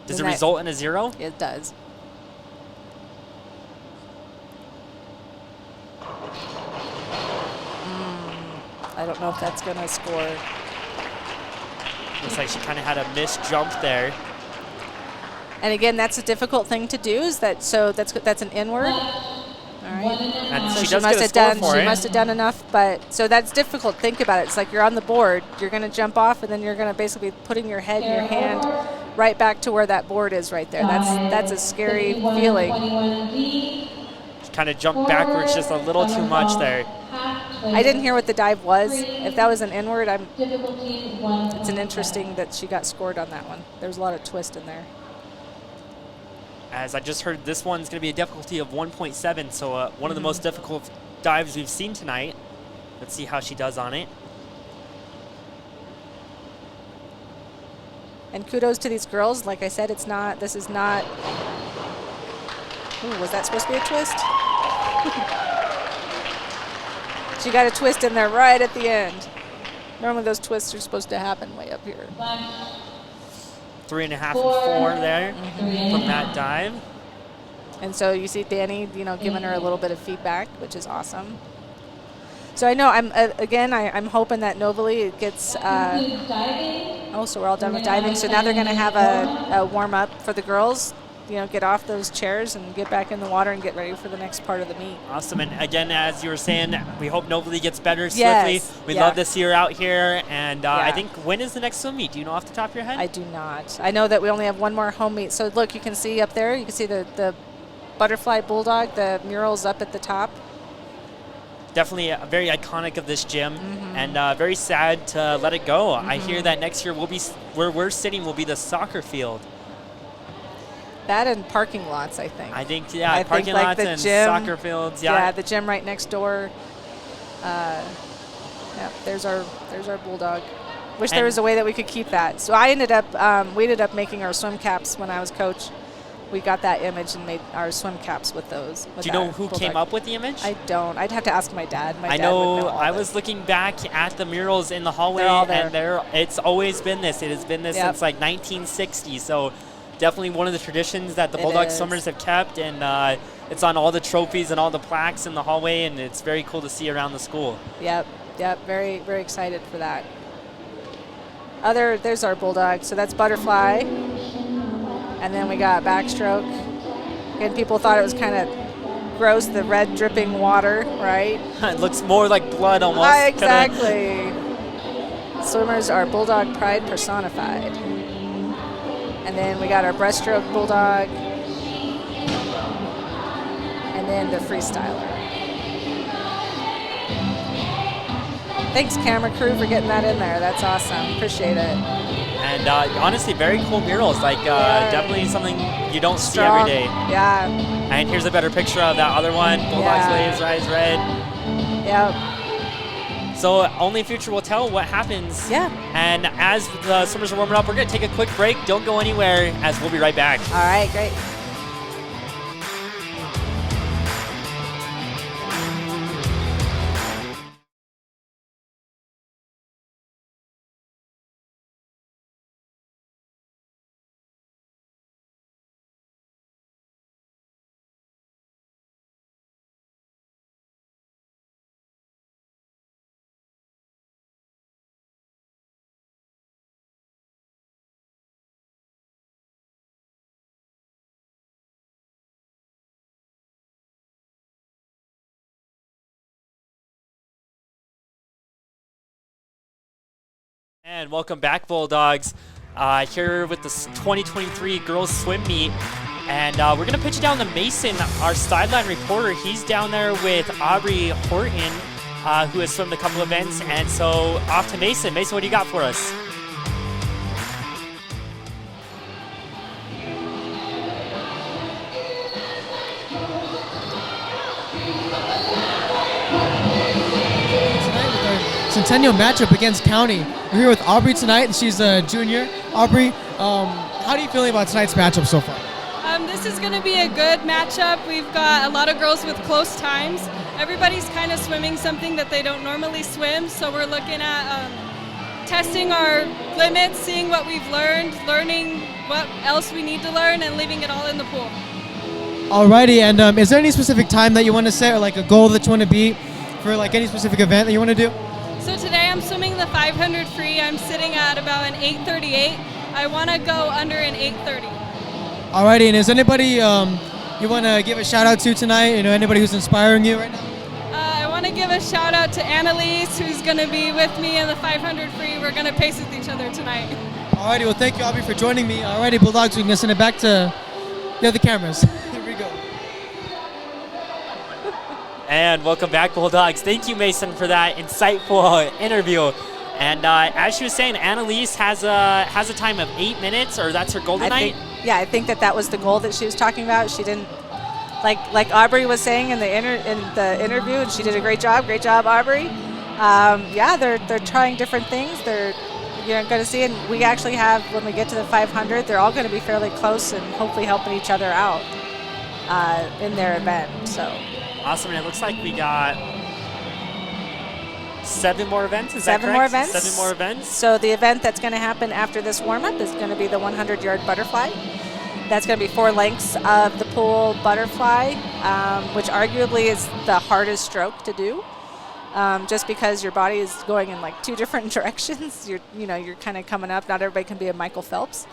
Does it result in a 0? It does. I don't know if that's going to score. Looks like she kind of had a missed jump there. And again, that's a difficult thing to do. That's an inward. All right. And So she she does must get a have score done. for She it. must have done enough. But so that's difficult. Think about it. It's like you're on the board. You're going to jump off, and then you're going to basically be putting your head and your hand right back to where that board is right there. That's a scary feeling. She kind of jumped backwards just a little too much there. I didn't hear what the dive was. If that was an inward, it's an interesting that she got scored on that one. There's a lot of twist in there. As I just heard, this one's going to be a difficulty of 1.7, so one of the most difficult dives we've seen tonight. Let's see how she does on it. And kudos to these girls. Like I said, this is not. Ooh, was that supposed to be a twist? She got a twist in there right at the end. Normally those twists are supposed to happen way up here. 3.5 and 4 there from that dive. And so you see Danny, giving her a little bit of feedback, which is awesome. So I know I'm hoping that Novely gets. So we're all done with diving. So now they're going to have a warm up for the girls. Get off those chairs and get back in the water and get ready for the next part of the meet. Awesome. And again, as you were saying, we hope Novely gets better Yes. swiftly. We'd love to see her out here. And I think, when is the next swim meet? Do you know off the top of your head? I do not. I know that we only have one more home meet. So look, you can see up there, you can see the butterfly bulldog, the murals up at the top. Definitely very iconic of this gym, and very sad to let it go. I hear that next year where we're sitting will be the soccer field. That and parking lots, I think. I think, I parking think, like, lots the and gym, soccer fields. Yeah, the gym right next door. There's our bulldog. Wish there was a way that we could keep that. So we ended up making our swim caps when I was coach. We got that image and made our swim caps with those. Do you know who came up with the image? I don't. I'd have to ask my dad. I know. I was looking back at the murals in the hallway, and it's always been this. It has been this since like 1960. So definitely one of the traditions that the Bulldog swimmers have kept, and it's on all the trophies and all the plaques in the hallway, and it's very cool to see around the school. Yep. Very, very excited for that. There's our bulldog. So that's Butterfly. And then we got Backstroke. Again, people thought it was kind of gross, the red dripping water, right? It looks more like blood almost. Exactly. Swimmers are Bulldog pride personified. And then we got our breaststroke bulldog. And then the freestyler. Thanks, camera crew, for getting that in there. That's awesome. Appreciate it. And honestly, very cool murals. Definitely something you don't see every day. Yeah. And here's a better picture of that other one. Bulldogs waves, rise red. Yep. So only future will tell what happens. Yeah. And as the swimmers are warming up, we're going to take a quick break. Don't go anywhere, as we'll be right back. All right, great. And welcome back, Bulldogs. Here with the 2023 Girls Swim Meet. And we're going to pitch it down to Mason, our sideline reporter. He's down there with Aubrey Horton, who has swum a couple events. And so off to Mason. Mason, what do you got for us? Centennial matchup against County. We're here with Aubrey tonight, and she's a junior. Aubrey, how are you feeling about tonight's matchup so far? This is going to be a good matchup. We've got a lot of girls with close times. Everybody's kind of swimming something that they don't normally swim, so we're looking at testing our limits, seeing what we've learned, learning what else we need to learn, and leaving it all in the pool. Alrighty, and is there any specific time that you want to set, or like a goal that you want to beat for like any specific event that you want to do? So today I'm swimming the 500 free. I'm sitting at about an 8:38. I want to go under an 8:30. Alrighty, and is anybody you want to give a shout out to tonight? You know, anybody who's inspiring you right now? I want to give a shout out to Annalise, who's going to be with me in the 500 free. We're going to pace with each other tonight. Alrighty, well, thank you, Aubrey, for joining me. Alrighty, Bulldogs, we can send it back to the other cameras. Here we go. And welcome back, Bulldogs. Thank you, Mason, for that insightful interview. And as she was saying, Annalise has a time of 8 minutes, or that's her goal tonight? I think that was the goal that she was talking about. She didn't, like Aubrey was saying in the interview, and she did a great job. Great job, Aubrey. They're trying different things. You're going to see, and we actually have, when we get to the 500, they're all going to be fairly close and hopefully helping each other out in their event. So awesome, and it looks like we got 7 more events. Is that correct? 7 more events. So the event that's going to happen after this warm-up is going to be the 100-yard butterfly. That's going to be 4 lengths of the pool butterfly, which arguably is the hardest stroke to do. Just because your body is going in like 2 different directions, you're kind of coming up. Not everybody can be a Michael Phelps.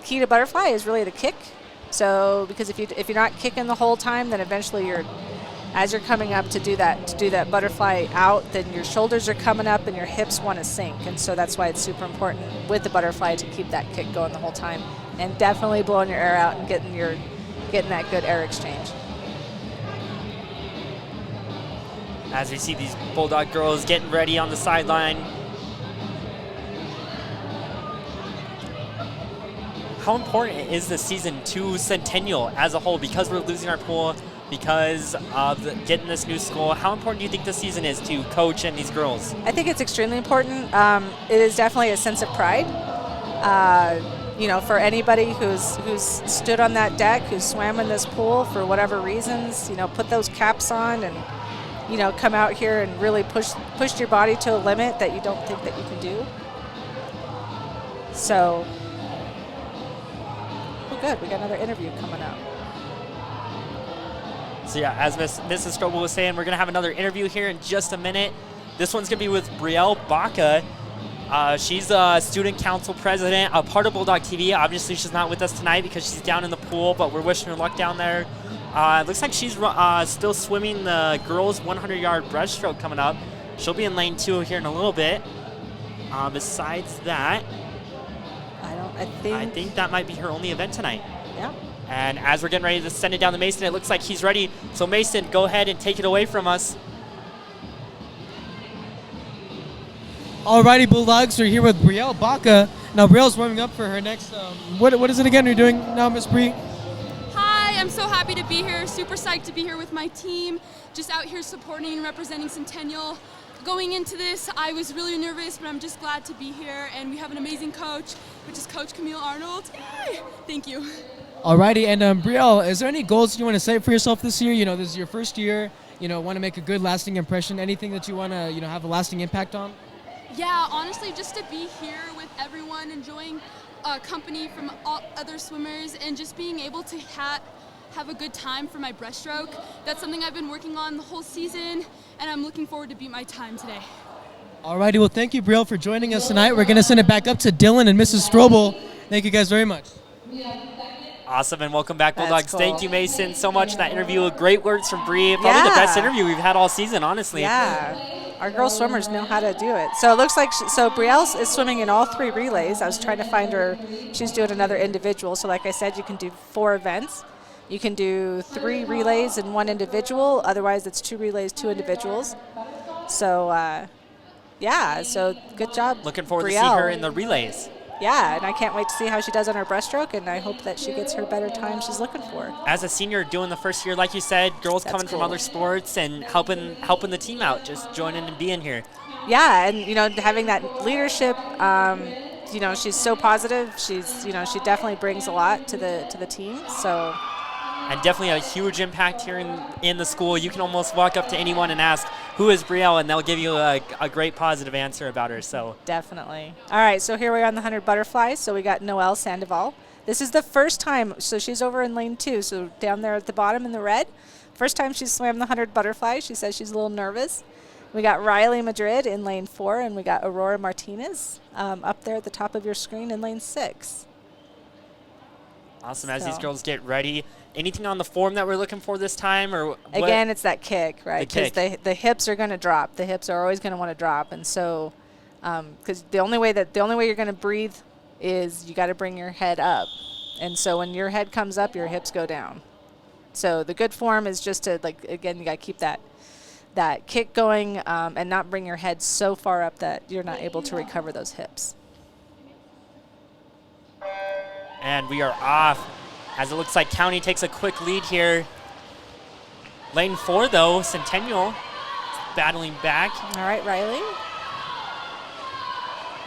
Key to butterfly is really the kick. So because if you're not kicking the whole time, then eventually as you're coming up to do that butterfly out, then your shoulders are coming up and your hips want to sink, and so that's why it's super important with the butterfly to keep that kick going the whole time, and definitely blowing your air out and getting that good air exchange. As we see these Bulldog girls getting ready on the sideline. How important is the season to Centennial as a whole, because we're losing our pool, because of getting this new school? How important do you think this season is to coach and these girls? I think it's extremely important. It is definitely a sense of pride. For anybody who's stood on that deck, who's swam in this pool for whatever reasons, put those caps on and come out here and really push your body to a limit that you don't think that you can do. So, good. We got another interview coming up. So yeah, as Mrs. Strobel was saying, we're going to have another interview here in just a minute. This one's going to be with Brielle Baca. She's a student council president, a part of Bulldog TV. Obviously, she's not with us tonight because she's down in the pool, but we're wishing her luck down there. It looks like she's still swimming the girls' 100-yard breaststroke coming up. She'll be in lane 2 here in a little bit. Besides that, I think that might be her only event tonight. Yeah. And as we're getting ready to send it down to Mason, it looks like he's ready. So Mason, go ahead and take it away from us. Alrighty, Bulldogs, we're here with Brielle Baca. Now, Brielle's warming up for her next, what is it again you're doing now, Miss Brie? Hi, I'm so happy to be here. Super psyched to be here with my team. Just out here supporting and representing Centennial. Going into this, I was really nervous, but I'm just glad to be here. And we have an amazing coach, which is Coach Camille Arnold. Yay! Thank you. Alrighty, and Brielle, is there any goals you want to set for yourself this year? This is your first year. Want to make a good, lasting impression. Anything that you want to, have a lasting impact on? Yeah, honestly, just to be here with everyone, enjoying company from all other swimmers, and just being able to have a good time for my breaststroke. That's something I've been working on the whole season, and I'm looking forward to beat my time today. Alrighty, well, thank you, Brielle, for joining us tonight. We're going to send it back up to Dylan and Mrs. Strobel. Thank you guys very much. Awesome, and welcome back, Bulldogs. Cool. Thank you, Mason, so much for that interview. Great words from Bree. Probably the best interview we've had all season, honestly. Yeah, our girl swimmers know how to do it. So it looks like, Brielle is swimming in all 3 relays. I was trying to find her. She's doing another individual. So like I said, you can do 4 events. You can do 3 relays and 1 individual. Otherwise, it's 2 relays, 2 individuals. So, so good job, Looking forward Brielle. to see her in the relays. Yeah, and I can't wait to see how she does on her breaststroke, and I hope that she gets her better time she's looking for. As a senior doing the first year, like you said, girls That's coming from cool. other sports and helping the team out, just joining and being here. Yeah, and having that leadership, she's so positive. She's she definitely brings a lot to the team. So. And definitely a huge impact here in the school. You can almost walk up to anyone and ask, who is Brielle, and they'll give you a great positive answer about her. So Definitely. All right, so here we are on the 100 butterflies. So we got Noelle Sandoval. This is the first time, so she's over in lane 2, so down there at the bottom in the red. First time she's swam the 100 butterfly. She says she's a little nervous. We got Riley Madrid in lane 4, and we got Aurora Martinez up there at the top of your screen in lane 6. Awesome. As these girls get ready, anything on the form that we're looking for this time, or again, it's that kick, right? Because the hips are going to drop. The hips are always going to want to drop, and so because the only way you're going to breathe is you got to bring your head up, and so when your head comes up, your hips go down. So the good form is just to, like, again, you got to keep that kick going and not bring your head so far up that you're not able to recover those hips. And we are off, as it looks like County takes a quick lead here. Lane 4, though, Centennial battling back. All right, Riley.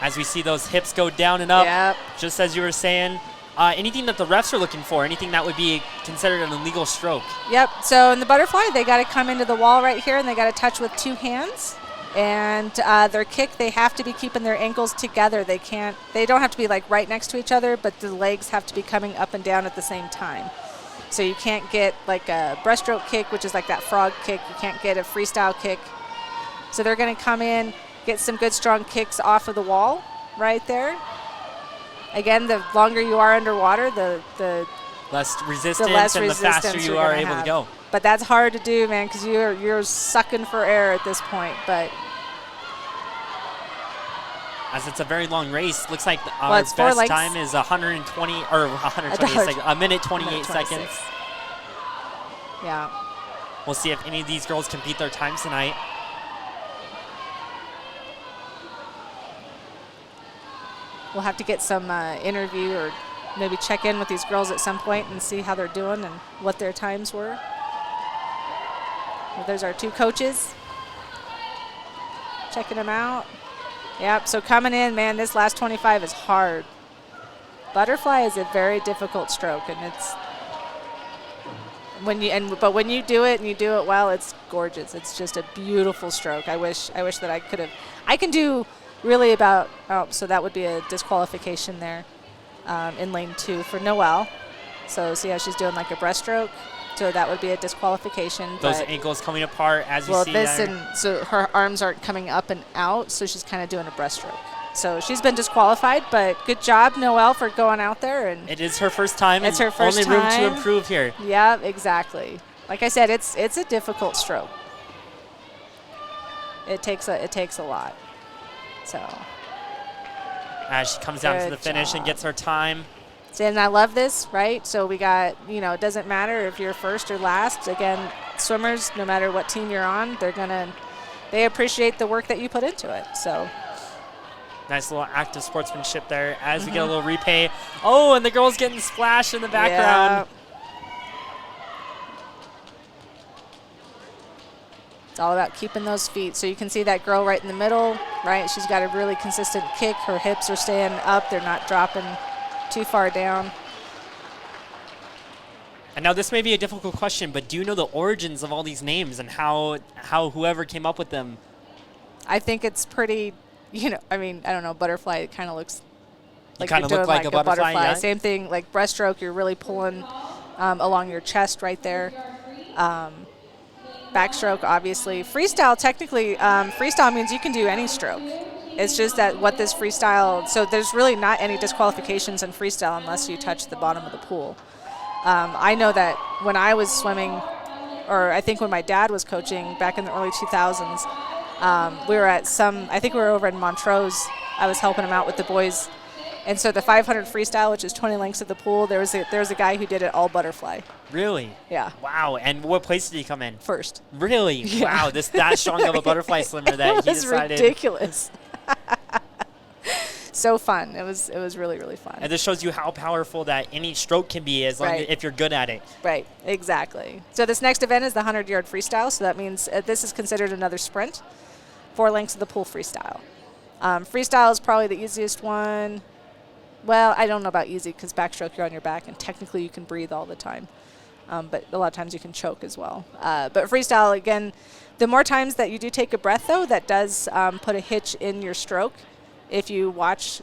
As we see those hips go down and up, yep. Just as you were saying. Anything that the refs are looking for, anything that would be considered an illegal stroke? Yep, so in the butterfly, they got to come into the wall right here, and they got to touch with 2 hands. And their kick, they have to be keeping their ankles together. They don't have to be like right next to each other, but the legs have to be coming up and down at the same time. So you can't get like a breaststroke kick, which is like that frog kick. You can't get a freestyle kick. So they're going to come in, get some good strong kicks off of the wall right there. Again, the longer you are underwater, the less resistance and the faster you are able to go. But that's hard to do, man, because you're sucking for air at this point. But as it's a very long race, looks like our best time is 120 or 120 seconds, a minute 28 seconds. Yeah. We'll see if any of these girls can beat their times tonight. We'll have to get some interview or maybe check in with these girls at some point and see how they're doing and what their times were. Well, there's our 2 coaches checking them out. Yep, so coming in, man, this last 25 is hard. Butterfly is a very difficult stroke, and it's but when you do it and you do it well, it's gorgeous. It's just a beautiful stroke. I wish that I could have. I can do really about, so that would be a disqualification there in lane 2 for Noelle. So see how she's doing like a breaststroke? So that would be a disqualification. Those ankles coming apart as you see there. And so her arms aren't coming up and out, so she's kind of doing a breaststroke. So she's been disqualified, but good job, Noelle, for going out there. And it is her first time. It's her first time. Only room to improve here. Yeah, exactly. Like I said, it's a difficult stroke. It takes a lot. So as she comes down to the finish and gets her time. And I love this, right? So we got, it doesn't matter if you're first or last. Again, swimmers, no matter what team you're on, they appreciate the work that you put into it. So nice little active sportsmanship there as we get a little replay. Oh, and the girl's getting splashed in the background. Yeah. It's all about keeping those feet. So you can see that girl right in the middle, right? She's got a really consistent kick. Her hips are staying up. They're not dropping too far down. And now this may be a difficult question, but do you know the origins of all these names and how whoever came up with them? I think it's pretty, I don't know, butterfly, it kind of looks like kind of look like a butterfly. Yeah? Same thing, like breaststroke, you're really pulling along your chest right there. Backstroke, obviously. Freestyle, technically, freestyle means you can do any stroke. It's just that what this freestyle, so there's really not any disqualifications in freestyle unless you touch the bottom of the pool. I know that when I was swimming, or I think when my dad was coaching back in the early 2000s, we were at I think we were over in Montrose. I was helping him out with the boys. And so the 500 freestyle, which is 20 lengths of the pool, there was a guy who did it all butterfly. Really? Yeah. Wow. And what place did he come in? First. Really? Yeah. Wow. That strong of a butterfly swimmer that he decided. It was ridiculous. So fun. It was really, really fun. And this shows you how powerful that any stroke can be as long as if you're good at it. Right. Exactly. So this next event is the 100-yard freestyle. So that means this is considered another sprint. 4 lengths of the pool freestyle. Freestyle is probably the easiest one. Well, I don't know about easy because backstroke, you're on your back, and technically you can breathe all the time. But a lot of times you can choke as well. But freestyle, again, the more times that you do take a breath, though, that does put a hitch in your stroke. If you watch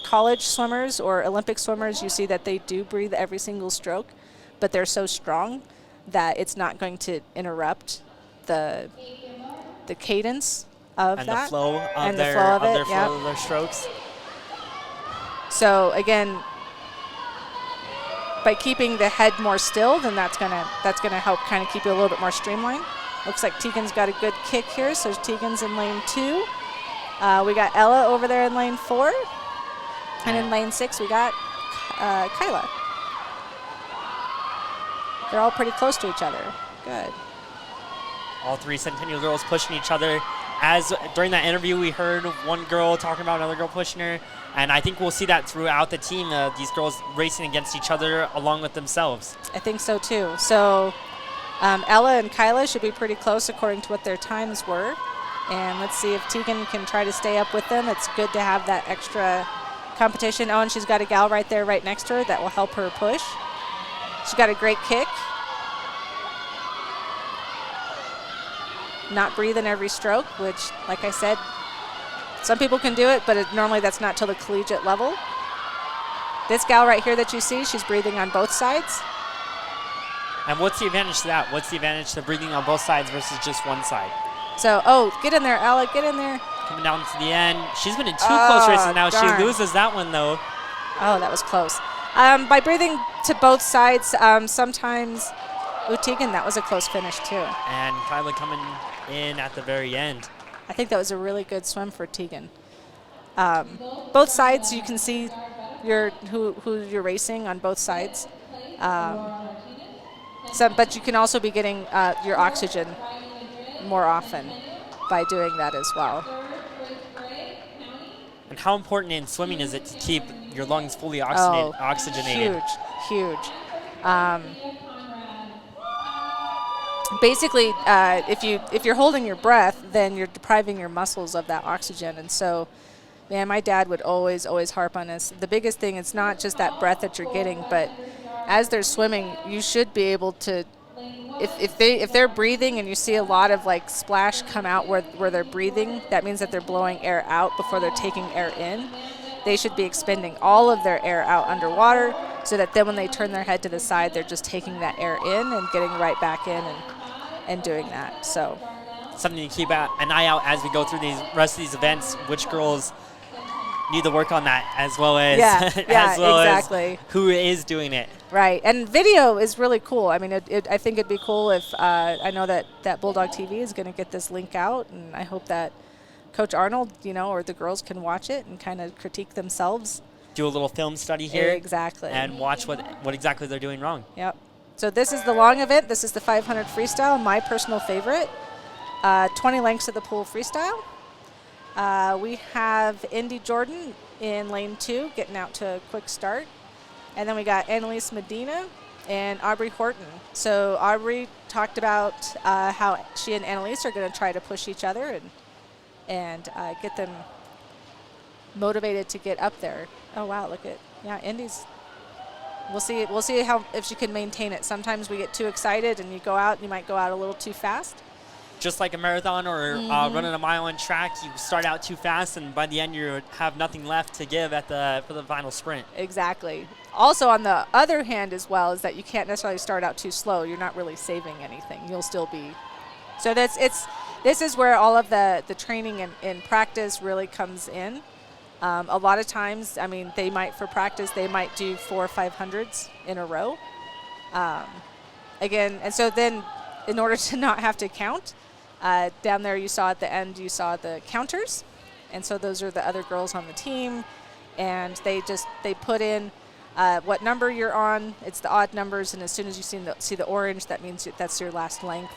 college swimmers or Olympic swimmers, you see that they do breathe every single stroke, but they're so strong that it's not going to interrupt the cadence of and that. the flow of And the their flow of it, flow yep. of their strokes. So again, by keeping the head more still, then that's gonna help kind of keep you a little bit more streamlined. Looks like Tegan's got a good kick here, so Tegan's in lane 2. We got Ella over there in lane 4, and in lane 6 we got Kyla. They're all pretty close to each other. Good. All 3 Centennial girls pushing each other. As during that interview, we heard one girl talking about another girl pushing her, and I think we'll see that throughout the team, these girls racing against each other along with themselves. I think so too. So Ella and Kyla should be pretty close according to what their times were. And let's see if Tegan can try to stay up with them. It's good to have that extra competition. Oh, and she's got a gal right there right next to her that will help her push. She's got a great kick. Not breathing every stroke, which, like I said, some people can do it, but normally that's not till the collegiate level. This gal right here that you see, she's breathing on both sides. And what's the advantage to that? What's the advantage to breathing on both sides versus just one side? So, oh, get in there, Ella, get in there. Coming down to the end. She's been in 2 close races now. Darn. She loses that one, though. Oh, that was close. By breathing to both sides, sometimes, Tegan, that was a close finish too. And Kyla coming in at the very end. I think that was a really good swim for Tegan. Both sides, you can see who you're racing on both sides. But you can also be getting your oxygen more often by doing that as well. And how important in swimming is it to keep your lungs fully oxygenated? Huge. Basically, if you're holding your breath, then you're depriving your muscles of that oxygen. And so, man, my dad would always harp on us. The biggest thing, it's not just that breath that you're getting, but as they're swimming, you should be able to, if they're breathing and you see a lot of like splash come out where they're breathing, that means that they're blowing air out before they're taking air in. They should be expending all of their air out underwater so that then when they turn their head to the side, they're just taking that air in and getting right back in and doing that. So something to keep an eye out as we go through these rest of these events, which girls need to work on that, as well as exactly. as who is doing it. Right, and video is really cool. I mean, I think it'd be cool if I know that Bulldog TV is going to get this link out, and I hope that Coach Arnold, or the girls can watch it and kind of critique themselves. Do a little film study here. Exactly. And watch what exactly they're doing wrong. Yep. So this is the long event. This is the 500 freestyle, my personal favorite. 20 lengths of the pool freestyle. We have Indy Jordan in lane 2 getting out to a quick start. And then we got Annalise Medina and Aubrey Horton. So Aubrey talked about how she and Annalise are going to try to push each other and get them motivated to get up there. Oh, wow, look at, Indy's. We'll see if she can maintain it. Sometimes we get too excited and you might go out a little too fast. Just like a marathon or running a mile on track, you start out too fast, and by the end you have nothing left to give for the final sprint. Exactly. Also, on the other hand as well, is that you can't necessarily start out too slow. You're not really saving anything. You'll still be. So this is where all of the training and practice really comes in. A lot of times, I mean, for practice, they might do 400s or 500s in a row. Again, and so then in order to not have to count, down there you saw at the end, you saw the counters. And so those are the other girls on the team. And they put in what number you're on. It's the odd numbers. And as soon as you see the orange, that means that's your last length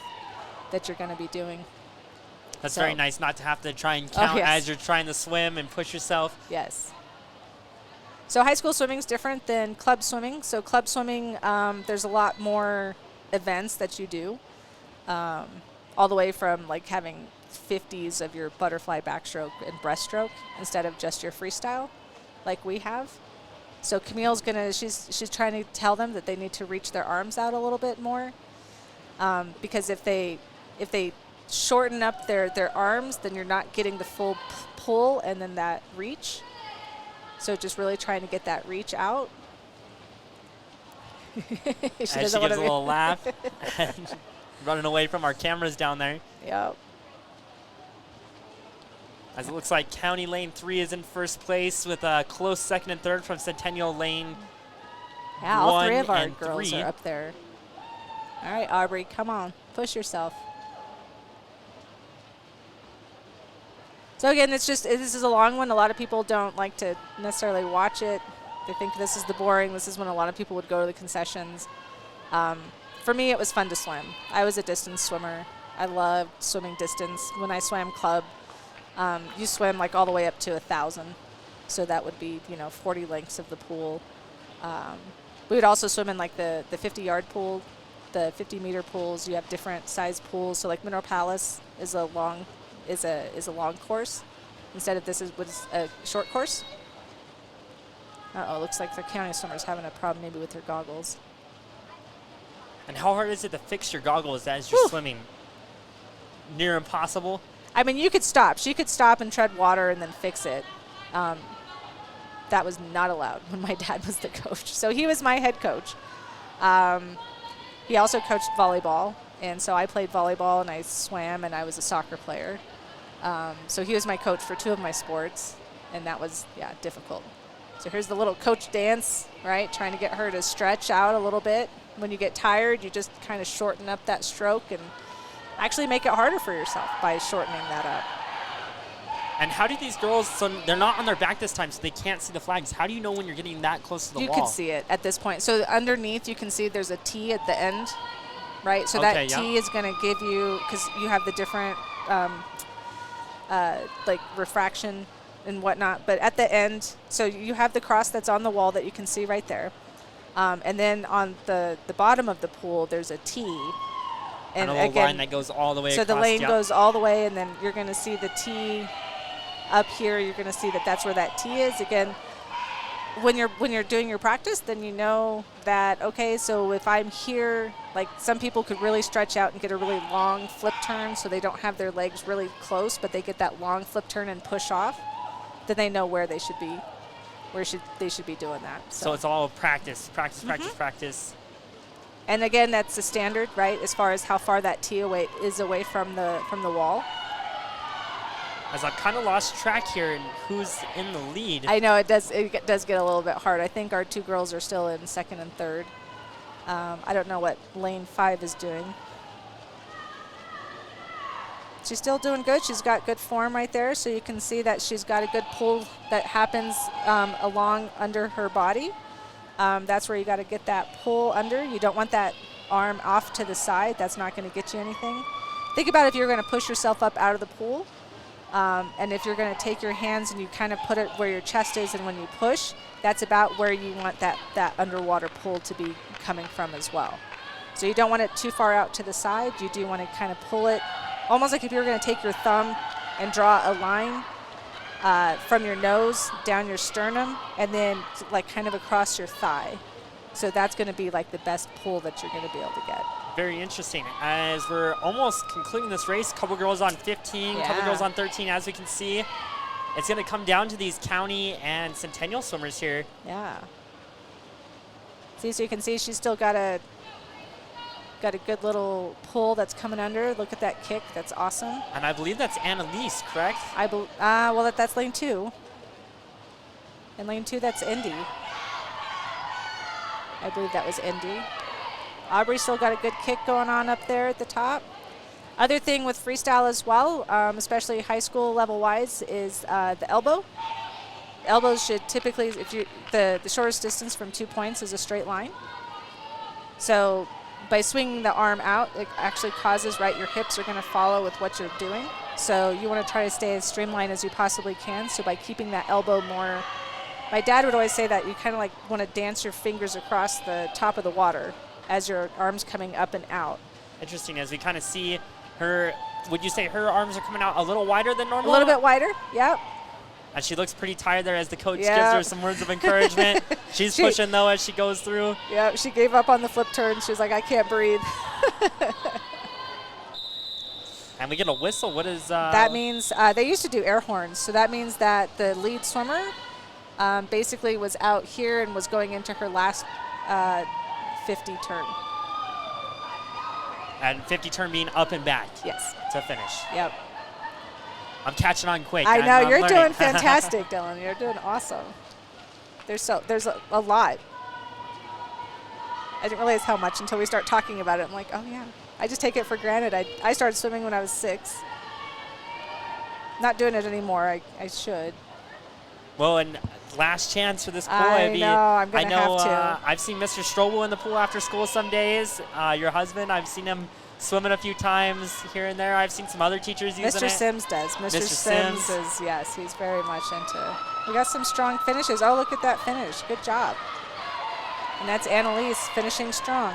that you're going to be doing. That's very nice not to have to try and count as you're trying to swim and push yourself. Yes. So high school swimming is different than club swimming. So club swimming, there's a lot more events that you do, all the way from like having 50s of your butterfly backstroke and breaststroke instead of just your freestyle like we have. So Camille's she's trying to tell them that they need to reach their arms out a little bit more, because if they shorten up their arms, then you're not getting the full pull and then that reach. So just really trying to get that reach out. she gives a little laugh and running away from our cameras down there. Yep. As it looks like County Lane 3 is in first place with a close second and third from Centennial Lane. Yeah, all 3 of our 1 and girls 3. are up there. All right, Aubrey, come on. Push yourself. So again, this is a long one. A lot of people don't like to necessarily watch it. They think this is the boring. This is when a lot of people would go to the concessions. For me, it was fun to swim. I was a distance swimmer. I loved swimming distance. When I swam club, you swim like all the way up to 1,000. So that would be, 40 lengths of the pool. We would also swim in like the 50-yard pool, the 50-meter pools. You have different size pools. So like Mineral Palace is a long course instead of this was a short course. Uh-oh, looks like the county swimmer's having a problem maybe with their goggles. And how hard is it to fix your goggles as you're swimming? Near impossible? I mean, you could stop. She could stop and tread water and then fix it. That was not allowed when my dad was the coach. So he was my head coach. He also coached volleyball, and so I played volleyball and I swam and I was a soccer player. So he was my coach for 2 of my sports, and that was, difficult. So here's the little coach dance, right? Trying to get her to stretch out a little bit. When you get tired, you just kind of shorten up that stroke and actually make it harder for yourself by shortening that up. And how do these girls, so they're not on their back this time, so they can't see the flags. How do you know when you're getting that close to the wall? You can see it at this point. So underneath, you can see there's a T at the end, right? So that T is going to give you, because you have the different like refraction and whatnot. But at the end, so you have the cross that's on the wall that you can see right there. And then on the bottom of the pool, there's a T. And a little line that goes all the way so across. So the lane goes all the way, and then you're going to see the T up here. You're going to see that that's where that T is. Again, when you're doing your practice, then you know that, okay, so if I'm here, like some people could really stretch out and get a really long flip turn so they don't have their legs really close, but they get that long flip turn and push off, then they know where they should be, they should be doing that. So it's all practice. And again, that's the standard, right, as far as how far that T is away from the wall. As I've kind of lost track here and who's in the lead. I know it does get a little bit hard. I think our 2 girls are still in second and third. I don't know what lane 5 is doing. She's still doing good. She's got good form right there, so you can see that she's got a good pull that happens along under her body. That's where you got to get that pull under. You don't want that arm off to the side. That's not going to get you anything. Think about if you're going to push yourself up out of the pool. And if you're going to take your hands and you kind of put it where your chest is, and when you push, that's about where you want that underwater pull to be coming from as well. So you don't want it too far out to the side. You do want to kind of pull it, almost like if you were going to take your thumb and draw a line from your nose down your sternum and then like kind of across your thigh. So that's going to be like the best pull that you're going to be able to get. Very interesting. As we're almost concluding this race, couple girls on 15, couple girls on 13, as we can see. It's going to come down to these county and Centennial swimmers here. Yeah. See, so you can see she's still got a good little pull that's coming under. Look at that kick. That's awesome. And I believe that's Annalise, correct? Well, that's lane 2. And lane 2, that's Indy. I believe that was Indy. Aubrey still got a good kick going on up there at the top. Other thing with freestyle as well, especially high school level wise, is the elbow. Elbows should typically, the shortest distance from 2 points is a straight line. So by swinging the arm out, it actually causes, right, your hips are going to follow with what you're doing. So you want to try to stay as streamlined as you possibly can. So by keeping that elbow more, my dad would always say that you kind of like want to dance your fingers across the top of the water as your arms coming up and out. Interesting, as we kind of see her, would you say her arms are coming out a little wider than normal? A little bit wider, yep. And she looks pretty tired there as the coach gives her some words of encouragement. She's pushing though as she goes through. Yeah, she gave up on the flip turn. She was like, I can't breathe. And we get a whistle. What is that means they used to do air horns. So that means that the lead swimmer basically was out here and was going into her last 50 turn. And 50 turn being up and back. Yes. To finish. Yep. I'm catching on quick. I know, I'm you're learning. doing fantastic, Dylan. You're doing awesome. There's a lot. I didn't realize how much until we start talking about it. I'm like, oh yeah. I just take it for granted. I started swimming when I was 6. Not doing it anymore. I should. Well, and last chance for this pool. I know, I'm going to have to. I've seen Mr. Strobel in the pool after school some days. Your husband, I've seen him swimming a few times here and there. I've seen some other teachers using it. Mr. Sims does. Mr. Sims is, yes, he's very much into. We got some strong finishes. Oh, look at that finish. Good job. And that's Annalise finishing strong.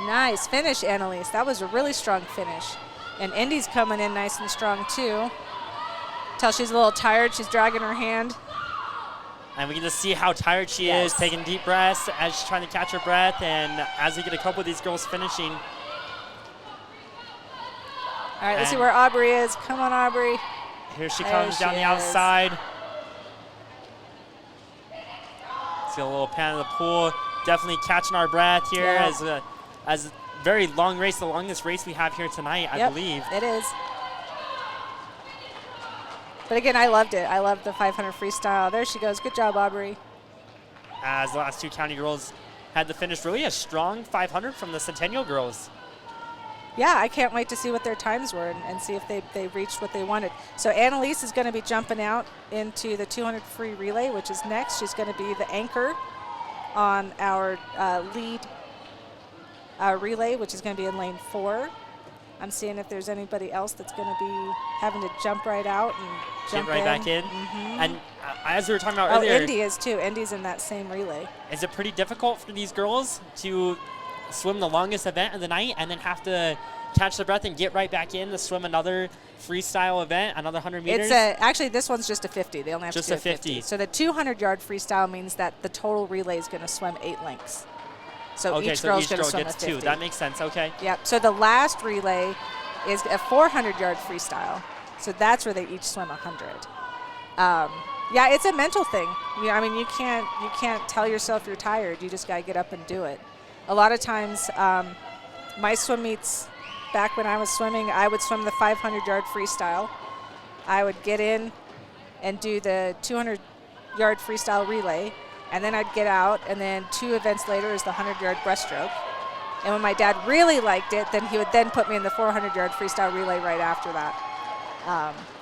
Nice finish, Annalise. That was a really strong finish. And Indy's coming in nice and strong, too. Tell she's a little tired. She's dragging her hand. And we can just see how tired she is, taking deep breaths as she's trying to catch her breath. And as we get a couple of these girls finishing. All right, let's see where Aubrey is. Come on, Aubrey. Here she comes down the outside. See a little pan of the pool. Definitely catching our breath here as a very long race, the longest race we have here tonight, I believe. It is. But again, I loved it. I loved the 500 freestyle. There she goes. Good job, Aubrey. As the last 2 county girls had to finish really a strong 500 from the Centennial girls. Yeah, I can't wait to see what their times were and see if they reached what they wanted. So Annalise is going to be jumping out into the 200 free relay, which is next. She's going to be the anchor on our lead relay, which is going to be in lane 4. I'm seeing if there's anybody else that's going to be having to jump right out and jump right back in. And as we were talking about earlier. Indy is too. Indy's in that same relay. Is it pretty difficult for these girls to swim the longest event of the night and then have to catch the breath and get right back in to swim another freestyle event, another 100 meters? Actually, this one's just a 50. They only have just to do a 50. So the 200-yard freestyle means that the total relay is going to swim 8 lengths. So each girl's going to swim gets a 50. 2. That makes sense. Okay. Yep. So the last relay is a 400-yard freestyle. So that's where they each swim 100. Yeah, it's a mental thing. I mean, you can't tell yourself you're tired. You just got to get up and do it. A lot of times, my swim meets back when I was swimming, I would swim the 500-yard freestyle. I would get in and do the 200-yard freestyle relay, and then I'd get out, and then 2 events later is the 100-yard breaststroke. And when my dad really liked it, then he would then put me in the 400-yard freestyle relay right after that.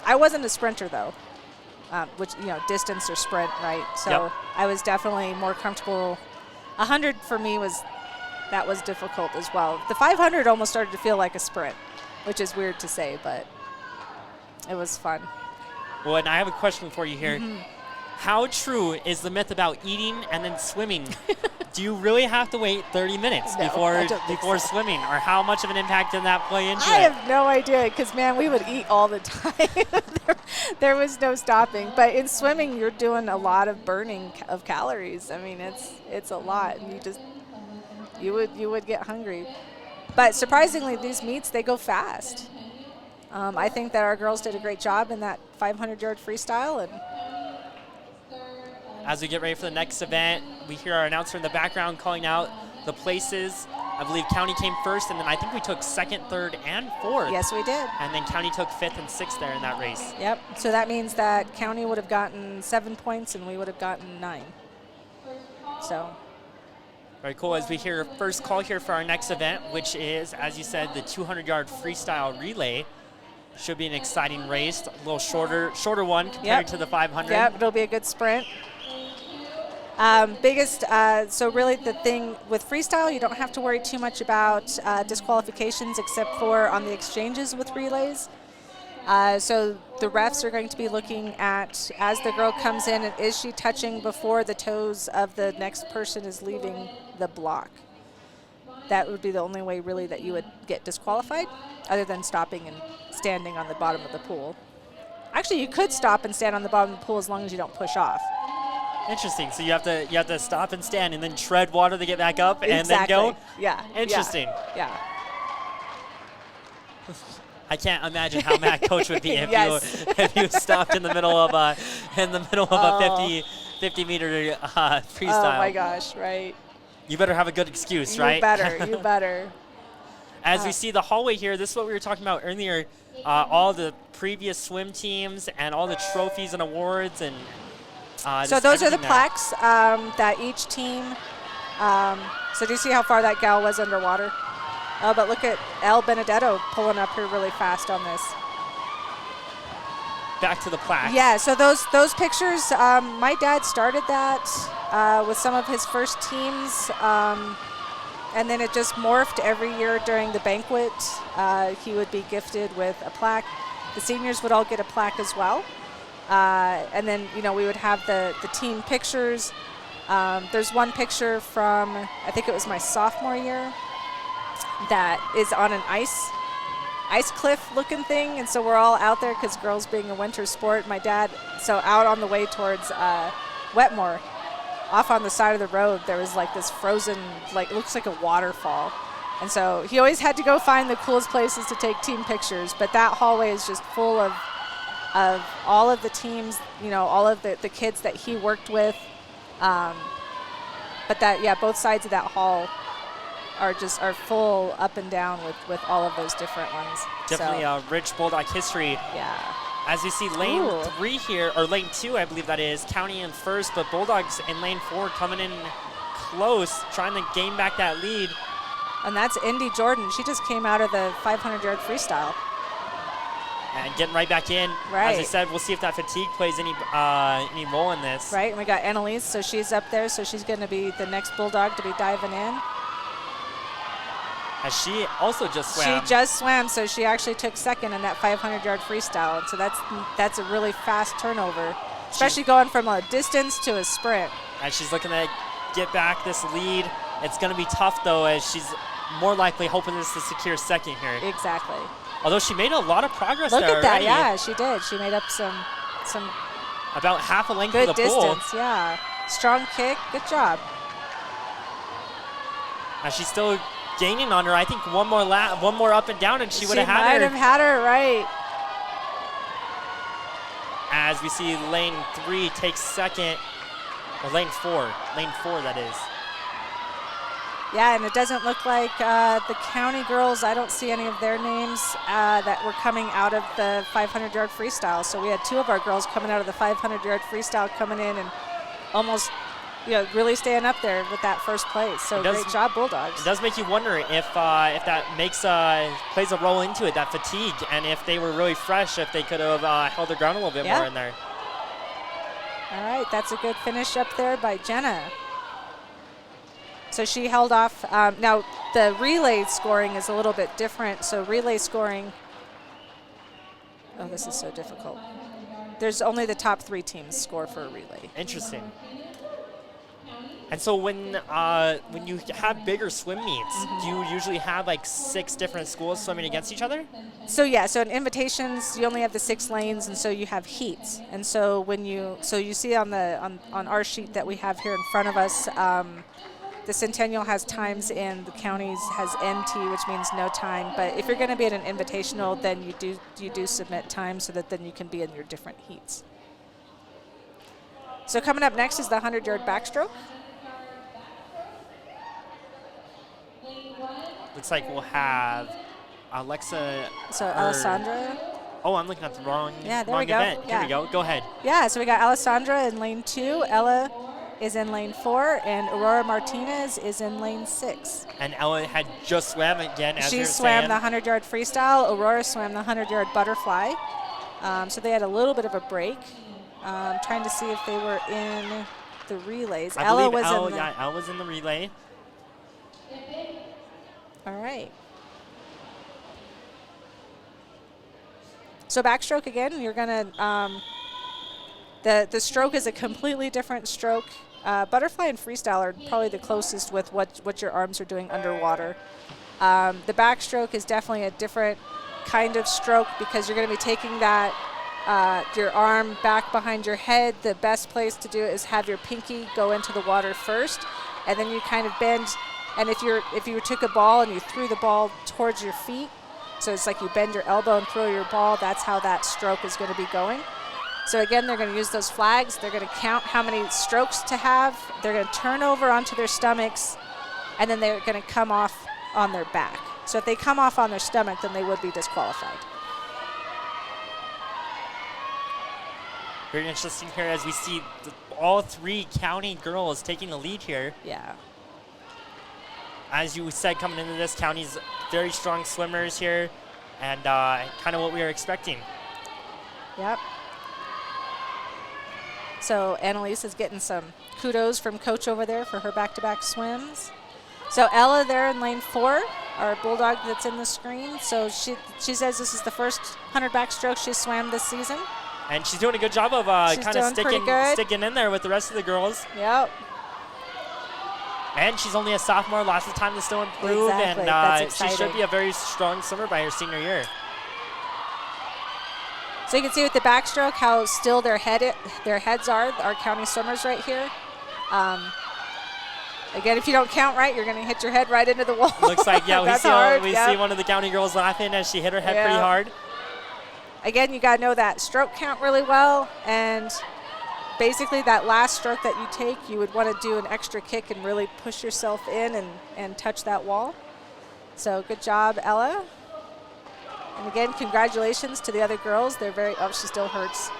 I wasn't a sprinter, though, which, distance or sprint, right? So I was definitely more comfortable. 100 for me was difficult as well. The 500 almost started to feel like a sprint, which is weird to say, but it was fun. Well, and I have a question for you here. How true is the myth about eating and then swimming? Do you really have to wait 30 minutes before swimming, or how much of an impact did that play into it? I have no idea, because, man, we would eat all the time. there was no stopping. But in swimming, you're doing a lot of burning of calories. I mean, it's a lot, and you would get hungry. But surprisingly, these meets, they go fast. I think that our girls did a great job in that 500-yard freestyle. And as we get ready for the next event, we hear our announcer in the background calling out the places. I believe County came first, and then I think we took 2nd, 3rd, and 4th. Yes, we did. And then County took 5th and 6th there in that race. Yep. So that means that County would have gotten 7 points, and we would have gotten 9. So. Very cool. As we hear first call here for our next event, which is, as you said, the 200-yard freestyle relay. Should be an exciting race. A little shorter one compared to the 500. Yep, it'll be a good sprint. So really the thing with freestyle, you don't have to worry too much about disqualifications except for on the exchanges with relays. So the refs are going to be looking at, as the girl comes in, and is she touching before the toes of the next person is leaving the block? That would be the only way really that you would get disqualified, other than stopping and standing on the bottom of the pool. Actually, you could stop and stand on the bottom of the pool as long as you don't push off. Interesting. So you have to stop and stand and then tread water to get back up and then go? Yeah. Interesting. Yeah. I can't imagine how mad Coach would be if you stopped in the middle of a 50-meter freestyle. Oh my gosh, right. You better have a good excuse, You right? better. You better. As we see the hallway here, this is what we were talking about earlier. All the previous swim teams and all the trophies and awards and. So those are the everything there. plaques that each team. So do you see how far that gal was underwater? Oh, but look at El Benedetto pulling up here really fast on this. Back to the plaques. Yeah, so those pictures, my dad started that with some of his first teams, and then it just morphed every year during the banquet. He would be gifted with a plaque. The seniors would all get a plaque as well. And then, we would have the team pictures. There's one picture from, I think it was my sophomore year, that is on an ice cliff looking thing, and so we're all out there because girls being a winter sport. My dad, so out on the way towards Wetmore, off on the side of the road, there was like this frozen, like, it looks like a waterfall. And so he always had to go find the coolest places to take team pictures, but that hallway is just full of all of the teams, all of the kids that he worked with. But both sides of that hall are full up and down with all of those different ones. Definitely a rich Bulldog history. Yeah. As you see lane Ooh. 3 here, or lane 2, I believe that is, County in first, but Bulldogs in lane 4 coming in close, trying to gain back that lead. And that's Indy Jordan. She just came out of the 500-yard freestyle. And getting right back in. Right. As I said, we'll see if that fatigue plays any role in this. Right, and we got Annalise, so she's up there, so she's going to be the next Bulldog to be diving in. As she also just swam. She just swam, so she actually took second in that 500-yard freestyle. And so that's a really fast turnover, especially going from a distance to a sprint. And she's looking to get back this lead. It's going to be tough, though, as she's more likely hoping this to secure second here. Exactly. Although she made a lot of progress Look there at that, already. yeah, she did. She made up some About half a length good of the pool. distance, yeah. Strong kick, good job. And she's still gaining on her. I think one more up and down, and she would have had her. She might have had her, right. As we see lane 3 takes second, or lane 4 that is. Yeah, and it doesn't look like the county girls, I don't see any of their names that were coming out of the 500-yard freestyle. So we had 2 of our girls coming out of the 500-yard freestyle coming in and almost, really staying up there with that first place. So great job, Bulldogs. It does make you wonder if that plays a role into it, that fatigue, and if they were really fresh, if they could have held their ground a little bit more in there. All right, that's a good finish up there by Jenna. So she held off. Now, the relay scoring is a little bit different. So relay scoring, this is so difficult. There's only the top 3 teams score for a relay. Interesting. And so when you have bigger swim meets, do you usually have like 6 different schools swimming against each other? So yeah, so in invitations you only have the 6 lanes, and so you have heats. And so you see on our sheet that we have here in front of us, the Centennial has times in, the counties has NT, which means no time. But if you're going to be at an invitational, then you do submit time so that then you can be in your different heats. So coming up next is the 100-yard backstroke. Looks like we'll have Alexa. So Alessandra. Oh, I'm looking at the wrong event. Yeah. Here we go. Go ahead. Yeah, so we got Alessandra in lane 2, Ella is in lane 4, and Aurora Martinez is in lane 6. And Ella had just swam again, as She you were swam saying. the 100-yard freestyle. Aurora swam the 100-yard butterfly. So they had a little bit of a break. Trying to see if they were in the relays. Ella was in the relay. All right. So backstroke again, you're going to, the stroke is a completely different stroke. Butterfly and freestyle are probably the closest with what your arms are doing underwater. The backstroke is definitely a different kind of stroke because you're going to be taking that, your arm back behind your head. The best place to do it is have your pinky go into the water first, and then you kind of bend. And if you took a ball and you threw the ball towards your feet, so it's like you bend your elbow and throw your ball, that's how that stroke is going to be going. So again, they're going to use those flags. They're going to count how many strokes to have. They're going to turn over onto their stomachs, and then they're going to come off on their back. So if they come off on their stomach, then they would be disqualified. Very interesting here as we see all 3 county girls taking the lead here. Yeah. As you said, coming into this, county's very strong swimmers here, and kind of what we were expecting. Yep. So Annalise is getting some kudos from coach over there for her back-to-back swims. So Ella there in lane 4, our Bulldog that's in the screen. So she says this is the first 100 backstroke she swam this season. And she's doing a good job of kind of sticking in there with the rest of the girls. Yep. And she's only a sophomore, lots of time to still improve. Exactly. And That's she should exciting. be a very strong swimmer by her senior year. So you can see with the backstroke how still their heads are, our county swimmers right here. Again, if you don't count right, you're going to hit your head right into the wall. Looks like, yeah, we Yep. see one of the county girls laughing as she hit her head pretty hard. Again, you got to know that stroke count really well, and basically that last stroke that you take, you would want to do an extra kick and really push yourself in and touch that wall. So good job, Ella. And again, congratulations to the other girls. They're very, oh, she still hurts.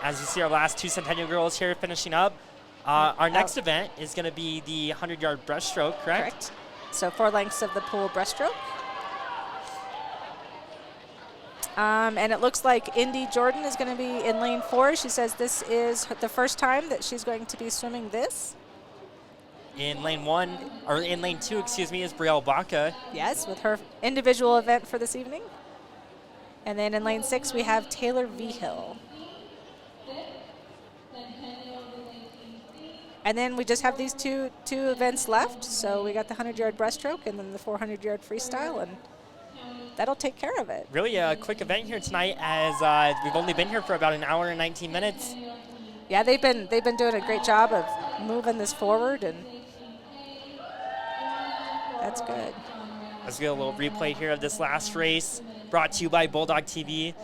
As you see our last 2 Centennial girls here finishing up. Our next event is going to be the 100-yard breaststroke, correct? Correct. So 4 lengths of the pool breaststroke. And it looks like Indy Jordan is going to be in lane 4. She says this is the first time that she's going to be swimming this. In lane 1, or in lane 2, excuse me, is Brielle Baca. Yes, with her individual event for this evening. And then in lane 6, we have Taylor Vigil. And then we just have these two events left. So we got the 100-yard breaststroke and then the 400-yard freestyle, and that'll take care of it. Really a quick event here tonight, as we've only been here for about an hour and 19 minutes. Yeah, they've been doing a great job of moving this forward, and that's good. Let's get a little replay here of this last race, brought to you by Bulldog TV.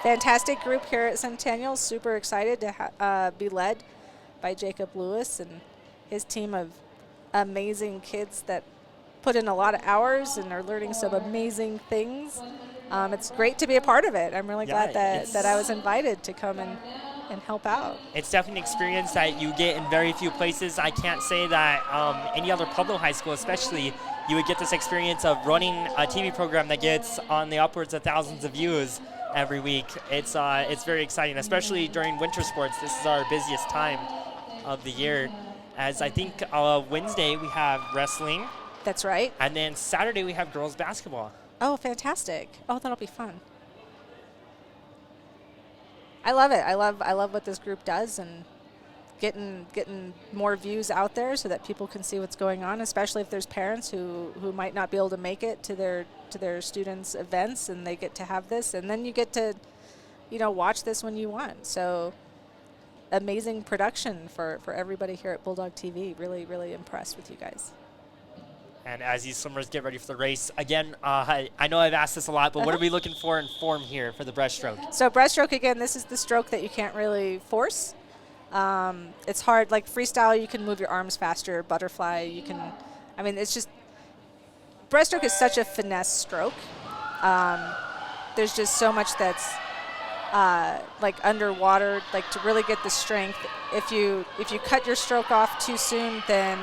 Fantastic group here at Centennial. Super excited to be led by Jacob Lewis and his team of amazing kids that put in a lot of hours and are learning some amazing things. It's great to be a part of it. I'm really glad that I was invited to come and help out. It's definitely an experience that you get in very few places. I can't say that any other Pueblo high school especially, you would get this experience of running a TV program that gets on the upwards of thousands of views every week. It's very exciting, especially during winter sports. This is our busiest time of the year, as I think Wednesday we have wrestling. That's right. And then Saturday we have girls basketball. Oh, fantastic. Oh, that'll be fun. I love it. I love what this group does, and getting more views out there so that people can see what's going on, especially if there's parents who might not be able to make it to their students' events, and they get to have this, and then you get to, watch this when you want. So amazing production for everybody here at Bulldog TV. Really, really impressed with you guys. And as these swimmers get ready for the race, again, I know I've asked this a lot, but what are we looking for in form here for the breaststroke? So breaststroke, again, this is the stroke that you can't really force. It's hard. Like freestyle, you can move your arms faster. Butterfly, you can, it's just, breaststroke is such a finesse stroke. There's just so much that's like underwater, like to really get the strength. If you cut your stroke off too soon, then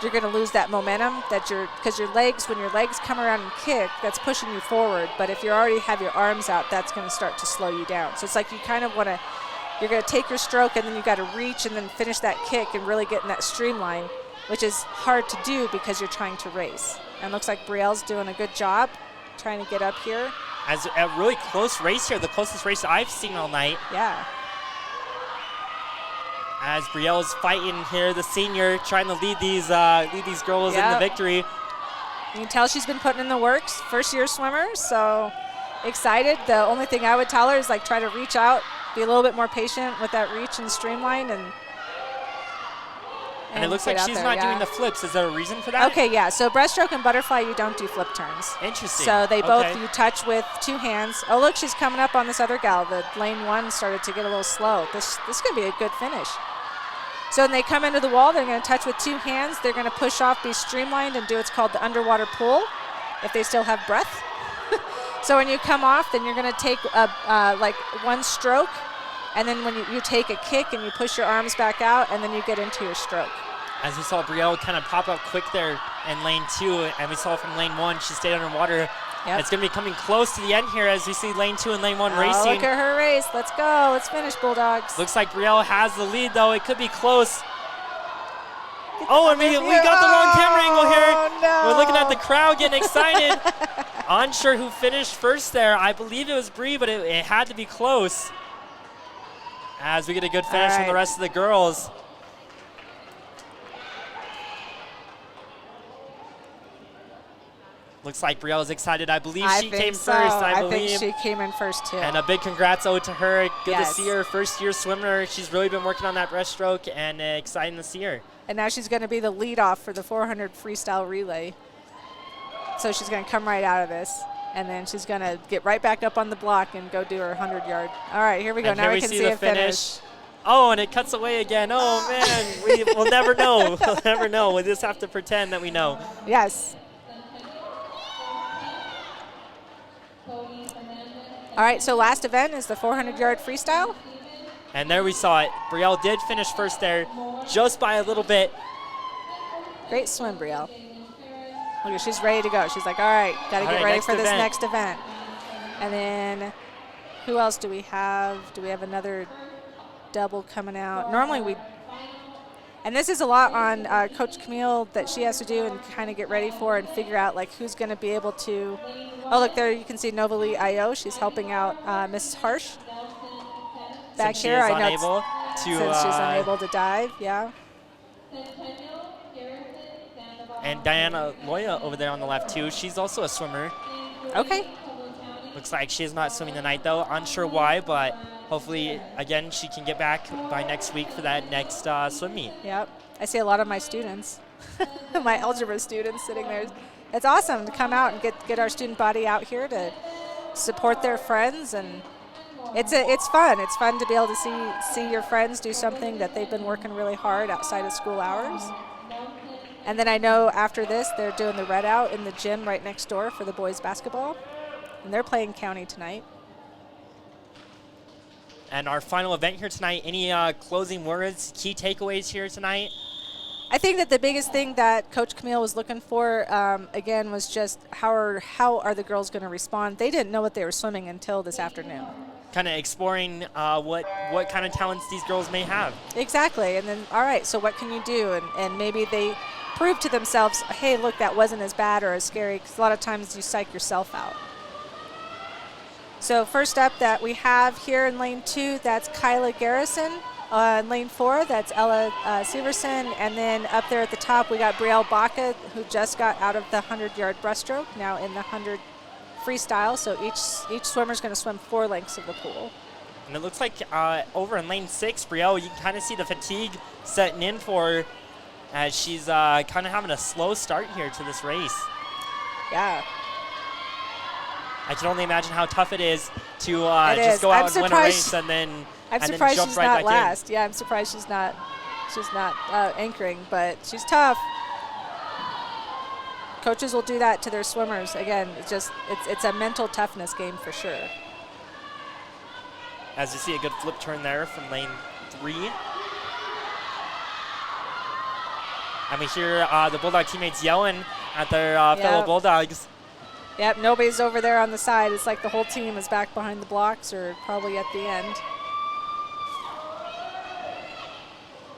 you're going to lose that momentum because your legs, when your legs come around and kick, that's pushing you forward. But if you already have your arms out, that's going to start to slow you down. So it's like you kind of want to, you're going to take your stroke and then you got to reach and then finish that kick and really get in that streamline, which is hard to do because you're trying to race. And it looks like Brielle's doing a good job trying to get up here. As a really close race here, the closest race I've seen all night. Yeah. As Brielle's fighting here, the senior, trying to lead these girls in the victory. You can tell she's been putting in the works, first-year swimmer, so excited. The only thing I would tell her is like try to reach out, be a little bit more patient with that reach and streamline, and it looks like she's not doing the flips. Is there a reason for that? Okay, yeah. So breaststroke and butterfly, you don't do flip turns. Interesting. So they both, you touch with 2 hands. Oh, look, she's coming up on this other gal. The lane 1 started to get a little slow. This could be a good finish. So when they come into the wall, they're going to touch with 2 hands. They're going to push off, be streamlined, and do what's called the underwater pull if they still have breath. So when you come off, then you're going to take like 1 stroke, and then when you take a kick and you push your arms back out, and then you get into your stroke. As we saw Brielle kind of pop up quick there in lane 2, and we saw from lane 1, she stayed underwater. Yep. It's going to be coming close to the end here as we see lane 2 and lane 1 racing. Look at her race. Let's go. Let's finish, Bulldogs. Looks like Brielle has the lead, though. It could be close. Oh, and we got the wrong camera angle here. No. We're looking at the crowd getting excited. Unsure who finished first there. I believe it was Bree, but it had to be close. As we get a good finish from the rest of the girls. Looks like Brielle's excited. I believe she came first. I think she came in first, too. And a big congrats out to her. Good Yes. to see her, first-year swimmer. She's really been working on that breaststroke, and exciting to see her. And now she's going to be the lead-off for the 400 freestyle relay. So she's going to come right out of this. And then she's going to get right back up on the block and go do her 100-yard. All right, here we go. And now here we can see the a finish. Oh, and it cuts away again. Oh, man. We'll never know. We'll never know. We'll just have to pretend that we know. Yes. All right, so last event is the 400-yard freestyle. And there we saw it. Brielle did finish first there, just by a little bit. Great swim, Brielle. Look at, she's ready to go. She's like, all right, got to get ready for this next event. And then who else do we have? Do we have another double coming out? Normally we, and this is a lot on Coach Camille that she has to do and kind of get ready for and figure out like who's going to be able to. Oh, look there, you can see Novalee Io. She's helping out Mrs. Harsh back here. I know since she's unable to dive, yeah. And Diana Loya over there on the left too. She's also a swimmer. Okay. Looks like she's not swimming tonight though. Unsure why, but hopefully again she can get back by next week for that next swim meet. Yep. I see a lot of my students, my algebra students sitting there. It's awesome to come out and get our student body out here to support their friends, and it's fun. It's fun to be able to see your friends do something that they've been working really hard outside of school hours. And then I know after this they're doing the red out in the gym right next door for the boys basketball, and they're playing county tonight. And our final event here tonight, any closing words, key takeaways here tonight? I think that the biggest thing that Coach Camille was looking for, again, was just how are the girls going to respond. They didn't know what they were swimming until this afternoon. Kind of exploring what kind of talents these girls may have. Exactly, and then, all right, so what can you do? And maybe they prove to themselves, hey, look, that wasn't as bad or as scary, because a lot of times you psych yourself out. So first up that we have here in lane 2, that's Kyla Garrison. In lane 4, that's Ella Severson. And then up there at the top, we got Brielle Baca, who just got out of the 100-yard breaststroke, now in the 100 freestyle. So each swimmer's going to swim 4 lengths of the pool. And it looks like over in lane 6, Brielle, you can kind of see the fatigue setting in for her as she's kind of having a slow start here to this race. Yeah. I can only imagine how tough it is to just go out and win a race and then I'm and surprised then jump she's right not back last. Yeah, I'm surprised she's not anchoring, but she's tough. Coaches will do that to their swimmers. Again, it's a mental toughness game for sure. As you see a good flip turn there from lane 3. And we hear the Bulldog teammates yelling at their fellow Bulldogs. Yep, nobody's over there on the side. It's like the whole team is back behind the blocks or probably at the end.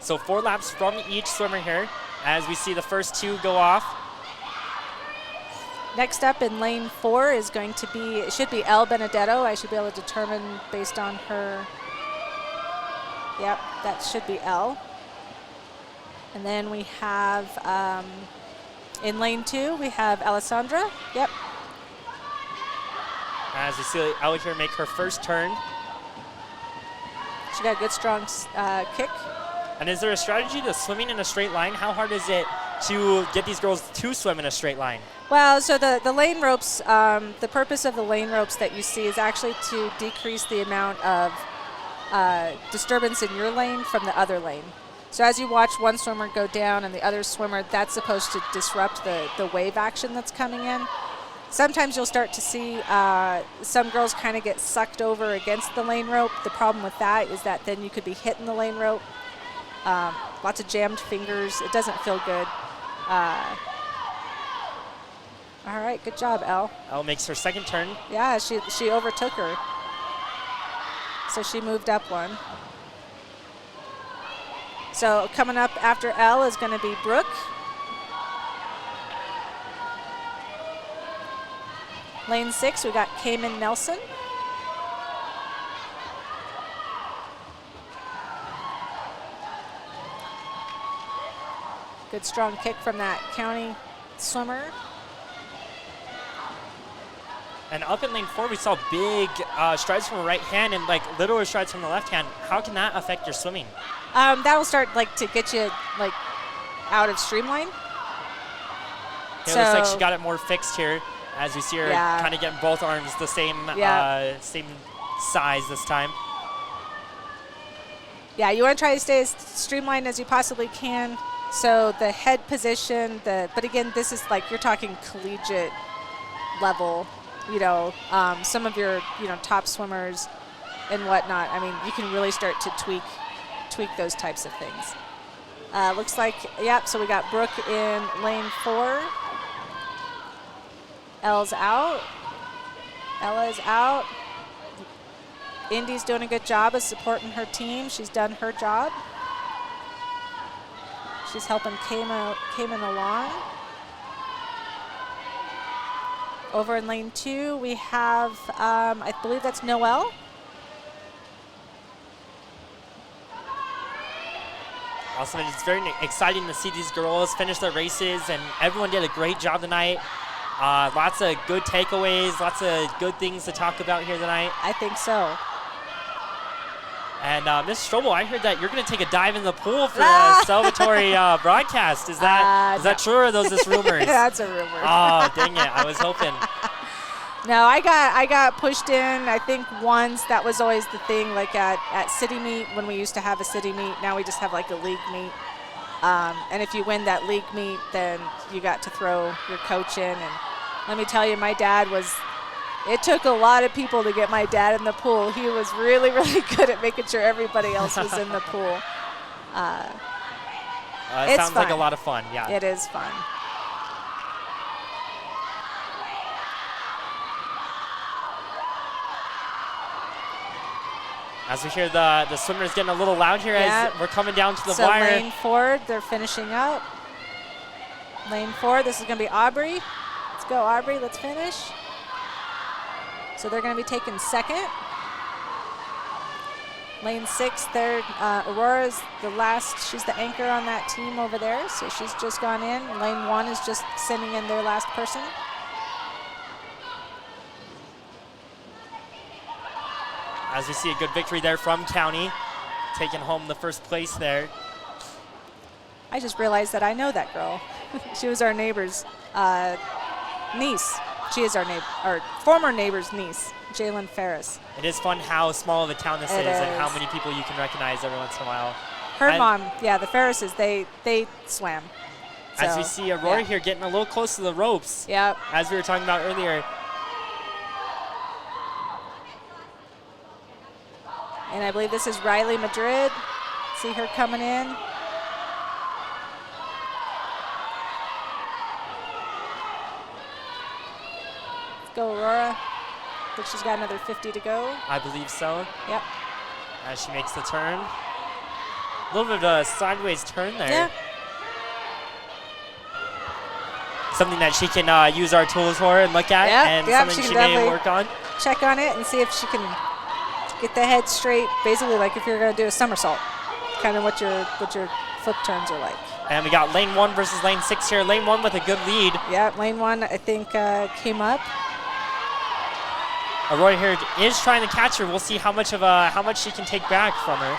So 4 laps from each swimmer here as we see the first 2 go off. Next up in lane 4 is going to be, it should be Elle Benedetto. I should be able to determine based on her. Yep, that should be Elle. And then we have, in lane 2, we have Alessandra. Yep. As we see out here make her first turn. She got a good, strong kick. And is there a strategy to swimming in a straight line? How hard is it to get these girls to swim in a straight line? Well, so the lane ropes, the purpose of the lane ropes that you see is actually to decrease the amount of disturbance in your lane from the other lane. So as you watch one swimmer go down and the other swimmer, that's supposed to disrupt the wave action that's coming in. Sometimes you'll start to see some girls kind of get sucked over against the lane rope. The problem with that is that then you could be hitting the lane rope. Lots of jammed fingers. It doesn't feel good. All right, good job, Elle. Elle makes her second turn. Yeah, she overtook her. So she moved up one. So coming up after Elle is going to be Brooke. Lane 6, we got Cayman Nelson. Good strong kick from that county swimmer. And up in lane 4, we saw big strides from the right hand and like littler strides from the left hand. How can that affect your swimming? That'll start like to get you like out of streamline. It looks like she got it more fixed here, as we see her kind of getting both arms the same same size this time. Yeah, you want to try to stay as streamlined as you possibly can. So the head position, but again, this is like you're talking collegiate level. You know, some of your top swimmers and whatnot. I mean, you can really start to tweak those types of things. Looks like, so we got Brooke in lane 4. Elle's out. Ella is out. Indy's doing a good job of supporting her team. She's done her job. She's helping Cayman along. Over in lane 2, we have, I believe that's Noelle. Awesome, and it's very exciting to see these girls finish their races, and everyone did a great job tonight. Lots of good takeaways, lots of good things to talk about here tonight. I think so. And Ms. Strobel, I heard that you're going to take a dive in the pool for the celebratory broadcast. Is that true, or are those just rumors? That's a rumor. Oh, dang it! I was hoping. No, I got pushed in. I think once. That was always the thing. Like at city meet, when we used to have a city meet, now we just have like a league meet. And if you win that league meet, then you got to throw your coach in. And let me tell you, my dad was. It took a lot of people to get my dad in the pool. He was really, really good at making sure everybody else was in the pool. It sounds like a lot of fun, yeah. It is fun. As we hear the swimmers getting a little loud here as we're coming down to the wire. So lane 4, they're finishing up. Lane 4, this is going to be Aubrey. Let's go, Aubrey, let's finish. So they're going to be taking second. Lane 6, Aurora's the last. She's the anchor on that team over there, so she's just gone in. Lane 1 is just sending in their last person. As we see a good victory there from County, taking home the first place there. I just realized that I know that girl. She was our neighbor's niece. She is our former neighbor's niece, Jalen Ferris. It is fun how small of a town this is and how many people you can recognize every once in a while. Her mom, the Ferrises, they swam. As we see Aurora here getting a little close to the ropes. Yep. As we were talking about earlier. And I believe this is Riley Madrid. See her coming in. Go Aurora. I think she's got another 50 to go. I believe so. Yep. As she makes the turn. A little bit of a sideways turn there. Yeah. Something that she can use our tools for and look at, and something she may work on. Check on it and see if she can get the head straight. Basically, like if you're going to do a somersault, kind of what your flip turns are like. And we got lane 1 versus lane 6 here. Lane 1 with a good lead. Yeah, lane 1 I think came up. Aurora here is trying to catch her. We'll see how much she can take back from her.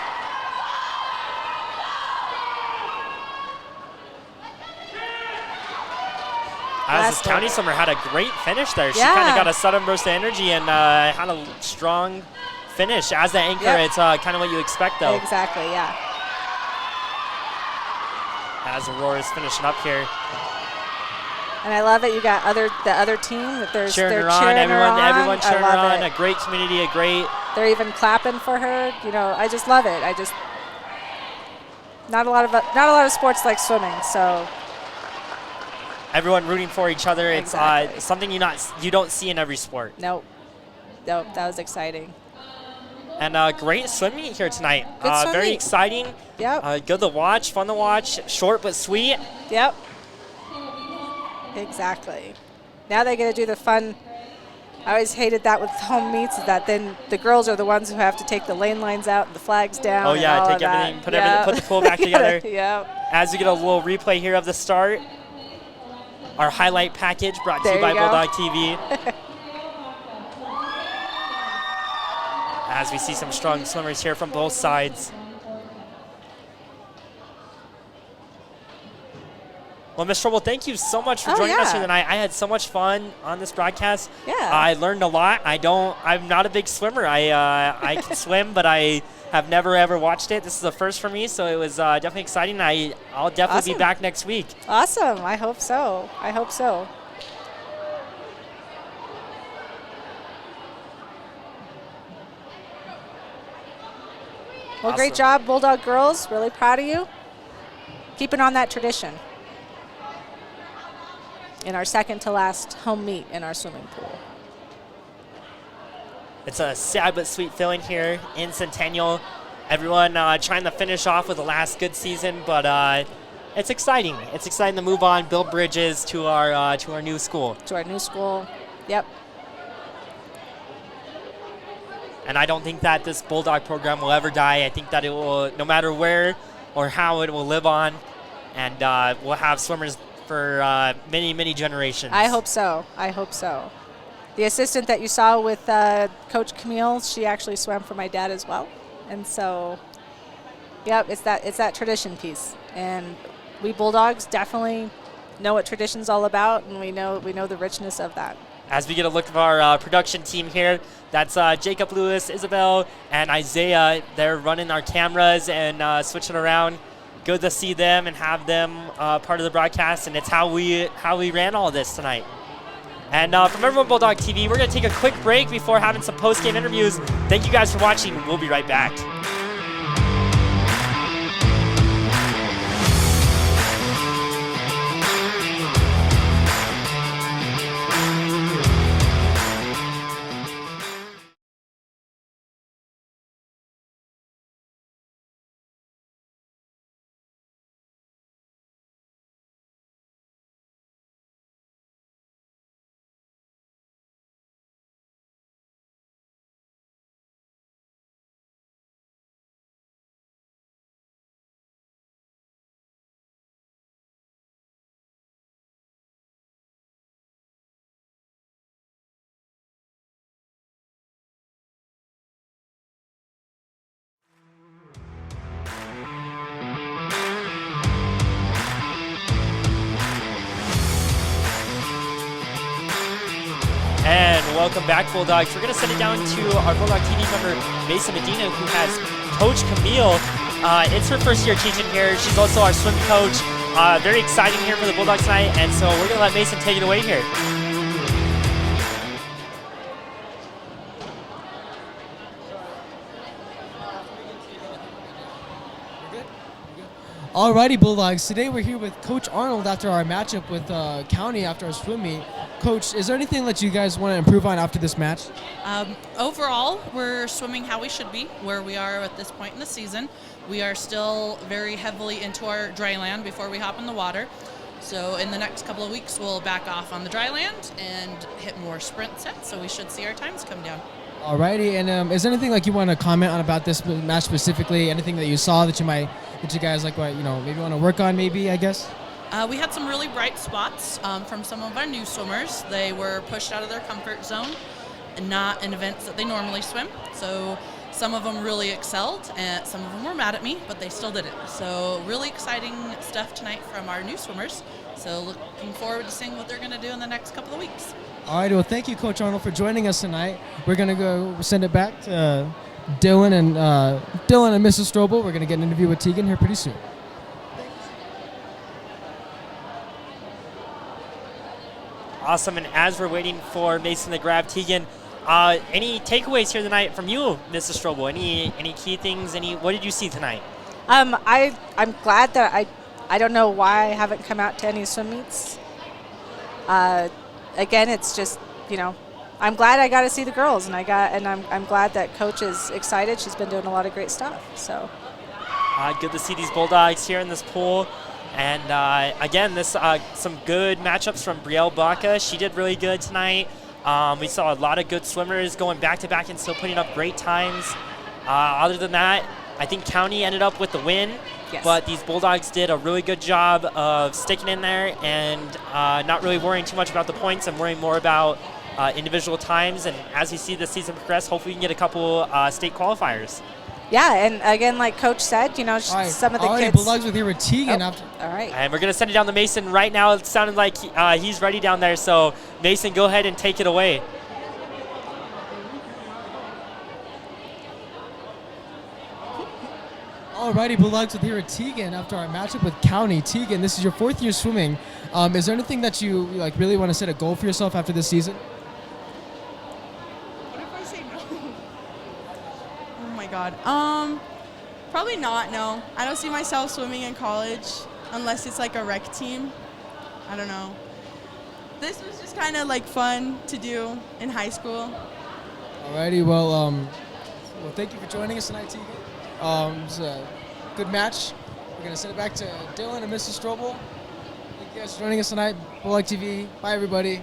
As this County swimmer had a great finish there. She kind of got a sudden burst of energy and had a strong finish. As the anchor, it's kind of what you expect, though. Exactly, yeah. as Aurora's finishing up here. And I love it. You got the other team that they're Cheering they're her on, cheering everyone her cheering her I love on. it. A great community, a great. They're even clapping for her. You know, I just love it. Not a lot of sports like swimming, so. Everyone rooting for each other. Exactly. It's something you don't see in every sport. Nope, that was exciting. And great swim meet here tonight. Good swim very meet. exciting. Yep. Good to watch, fun to watch, short but sweet. Yep. Exactly. Now they get to do the fun. I always hated that with home meets, is that then the girls are the ones who have to take the lane lines out and the flags down. Oh and yeah, all take of that. everything, put the pool back together. Yep. As we get a little replay here of the start, our highlight package brought to There you by you go. Bulldog TV. As we see some strong swimmers here from both sides. Well, Ms. Strobel, thank you so much for joining us here tonight. I had so much fun on this broadcast. Yeah. I learned a lot. I'm not a big swimmer. I can swim, but I have never ever watched it. This is the first for me, so it was definitely exciting. I'll definitely be back next week. Awesome. I hope so. Well, great job, Bulldog girls. Really proud of you. Keeping on that tradition. In our second to last home meet in our swimming pool. It's a sad but sweet feeling here in Centennial. Everyone trying to finish off with the last good season, but it's exciting. It's exciting to move on, build bridges to our new school. To our new school. Yep. And I don't think that this Bulldog program will ever die. I think that it will, no matter where or how, it will live on, and we'll have swimmers for many, many generations. I hope so. The assistant that you saw with Coach Camille, she actually swam for my dad as well. And so, yep, it's that tradition piece. And we Bulldogs definitely know what tradition's all about, and we know the richness of that. As we get a look at our production team here, that's Jacob Lewis, Isabella, and Isaiah. They're running our cameras and switching around. Good to see them and have them part of the broadcast, and it's how we ran all this tonight. And from everyone Bulldog TV, we're going to take a quick break before having some post-game interviews. Thank you guys for watching. We'll be right back. And welcome back, Bulldogs. We're going to send it down to our Bulldog TV member, Mason Medina, who has Coach Camille. It's her first year teaching here. She's also our swim coach. Very exciting here for the Bulldogs tonight, and so we're going to let Mason take it away here. Alrighty, Bulldogs. Today we're here with Coach Arnold after our matchup with County after our swim meet. Coach, is there anything that you guys want to improve on after this match? Overall, we're swimming how we should be, where we are at this point in the season. We are still very heavily into our dry land before we hop in the water. So in the next couple of weeks, we'll back off on the dry land and hit more sprint sets, so we should see our times come down. Alrighty, and is there anything like you want to comment on about this match specifically? Anything that you saw that you guys like, maybe want to work on? Maybe, I guess. We had some really bright spots from some of our new swimmers. They were pushed out of their comfort zone, and not in events that they normally swim. So some of them really excelled, and some of them were mad at me, but they still did it. So really exciting stuff tonight from our new swimmers. So looking forward to seeing what they're going to do in the next couple of weeks. All right, well, thank you, Coach Arnold, for joining us tonight. We're going to go send it back to Dylan and Mrs. Strobel. We're going to get an interview with Tegan here pretty soon. Awesome. And as we're waiting for Mason to grab Tegan, any takeaways here tonight from you, Mrs. Strobel? Any key things? What did you see tonight? I'm glad that I don't know why I haven't come out to any swim meets. Again, it's just, I'm glad I got to see the girls, and I'm glad that Coach is excited. She's been doing a lot of great stuff. So good to see these Bulldogs here in this pool. And again, some good matchups from Brielle Baca. She did really good tonight. We saw a lot of good swimmers going back to back and still putting up great times. Other than that, I think County ended up with the win. Yes. But these Bulldogs did a really good job of sticking in there and not really worrying too much about the points and worrying more about individual times. And as we see the season progress, hopefully we can get a couple state qualifiers. Yeah, and again, like Coach said, some of the kids. Bulldogs with here with Tegan. All right. And we're going to send it down to Mason right now. It sounded like he's ready down there. So, Mason, go ahead and take it away. Alrighty, Bulldogs with here at Tegan after our matchup with County. Tegan, this is your 4th year swimming. Is there anything that you really want to set a goal for yourself after this season? What if I say no? Oh my God. Probably not. No, I don't see myself swimming in college unless it's like a rec team. I don't know. This was just kind of like fun to do in high school. Alrighty, well, thank you for joining us tonight, Tegan. It was a good match. We're going to send it back to Dylan and Mrs. Strobel. Thank you guys for joining us tonight. Bulldog TV. Bye, everybody.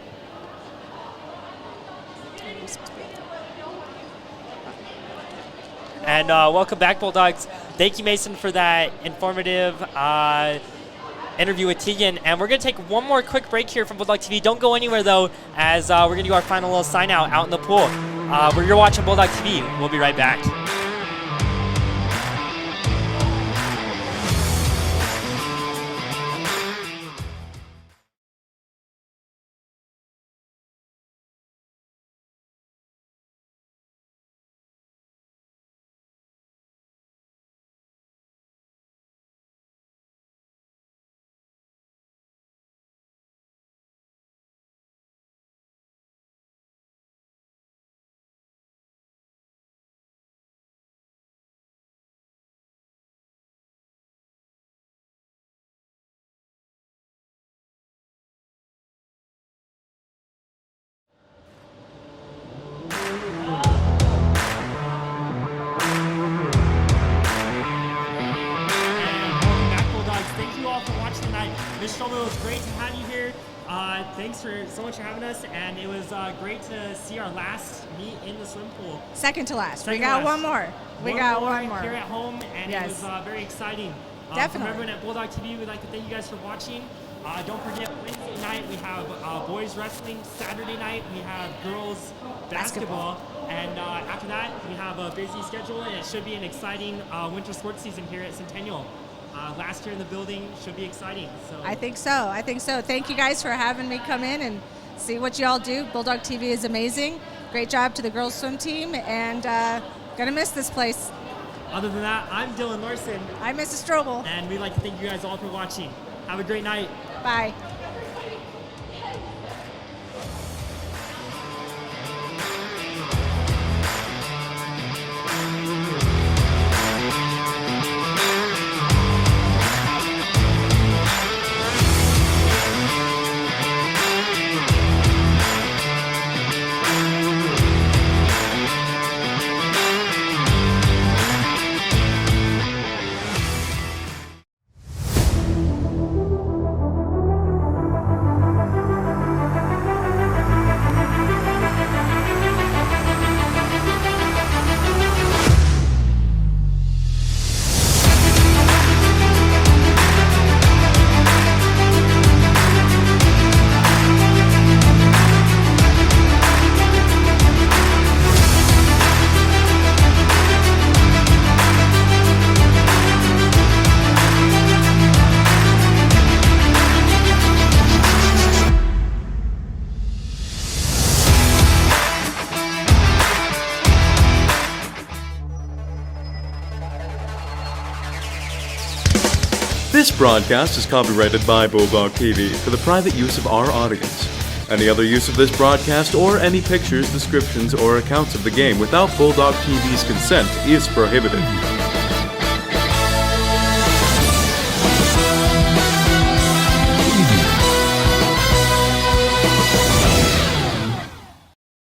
And welcome back, Bulldogs. Thank you, Mason, for that informative interview with Tegan. And we're going to take one more quick break here from Bulldog TV. Don't go anywhere, though, as we're going to do our final little sign out in the pool. Where you're watching Bulldog TV. We'll be right back. It was great to have you here. Thanks so much for having us, and it was great to see our last meet in the swim pool. Second to last. We got one more. We got one more here at home, and it was very exciting. Definitely. From everyone at Bulldog TV, we'd like to thank you guys for watching. Don't forget, Wednesday night we have boys wrestling. Saturday night we have girls basketball. And after that, we have a busy schedule, and it should be an exciting winter sports season here at Centennial. Last year in the building should be exciting. So I think so. Thank you guys for having me come in and see what y'all do. Bulldog TV is amazing. Great job to the girls swim team, and gonna miss this place. Other than that, I'm Dylan Larson. I'm Mrs. Strobel. And we'd like to thank you guys all for watching. Have a great night. Bye. This broadcast is copyrighted by Bulldog TV for the private use of our audience. Any other use of this broadcast or any pictures, descriptions, or accounts of the game without Bulldog TV's consent is prohibited.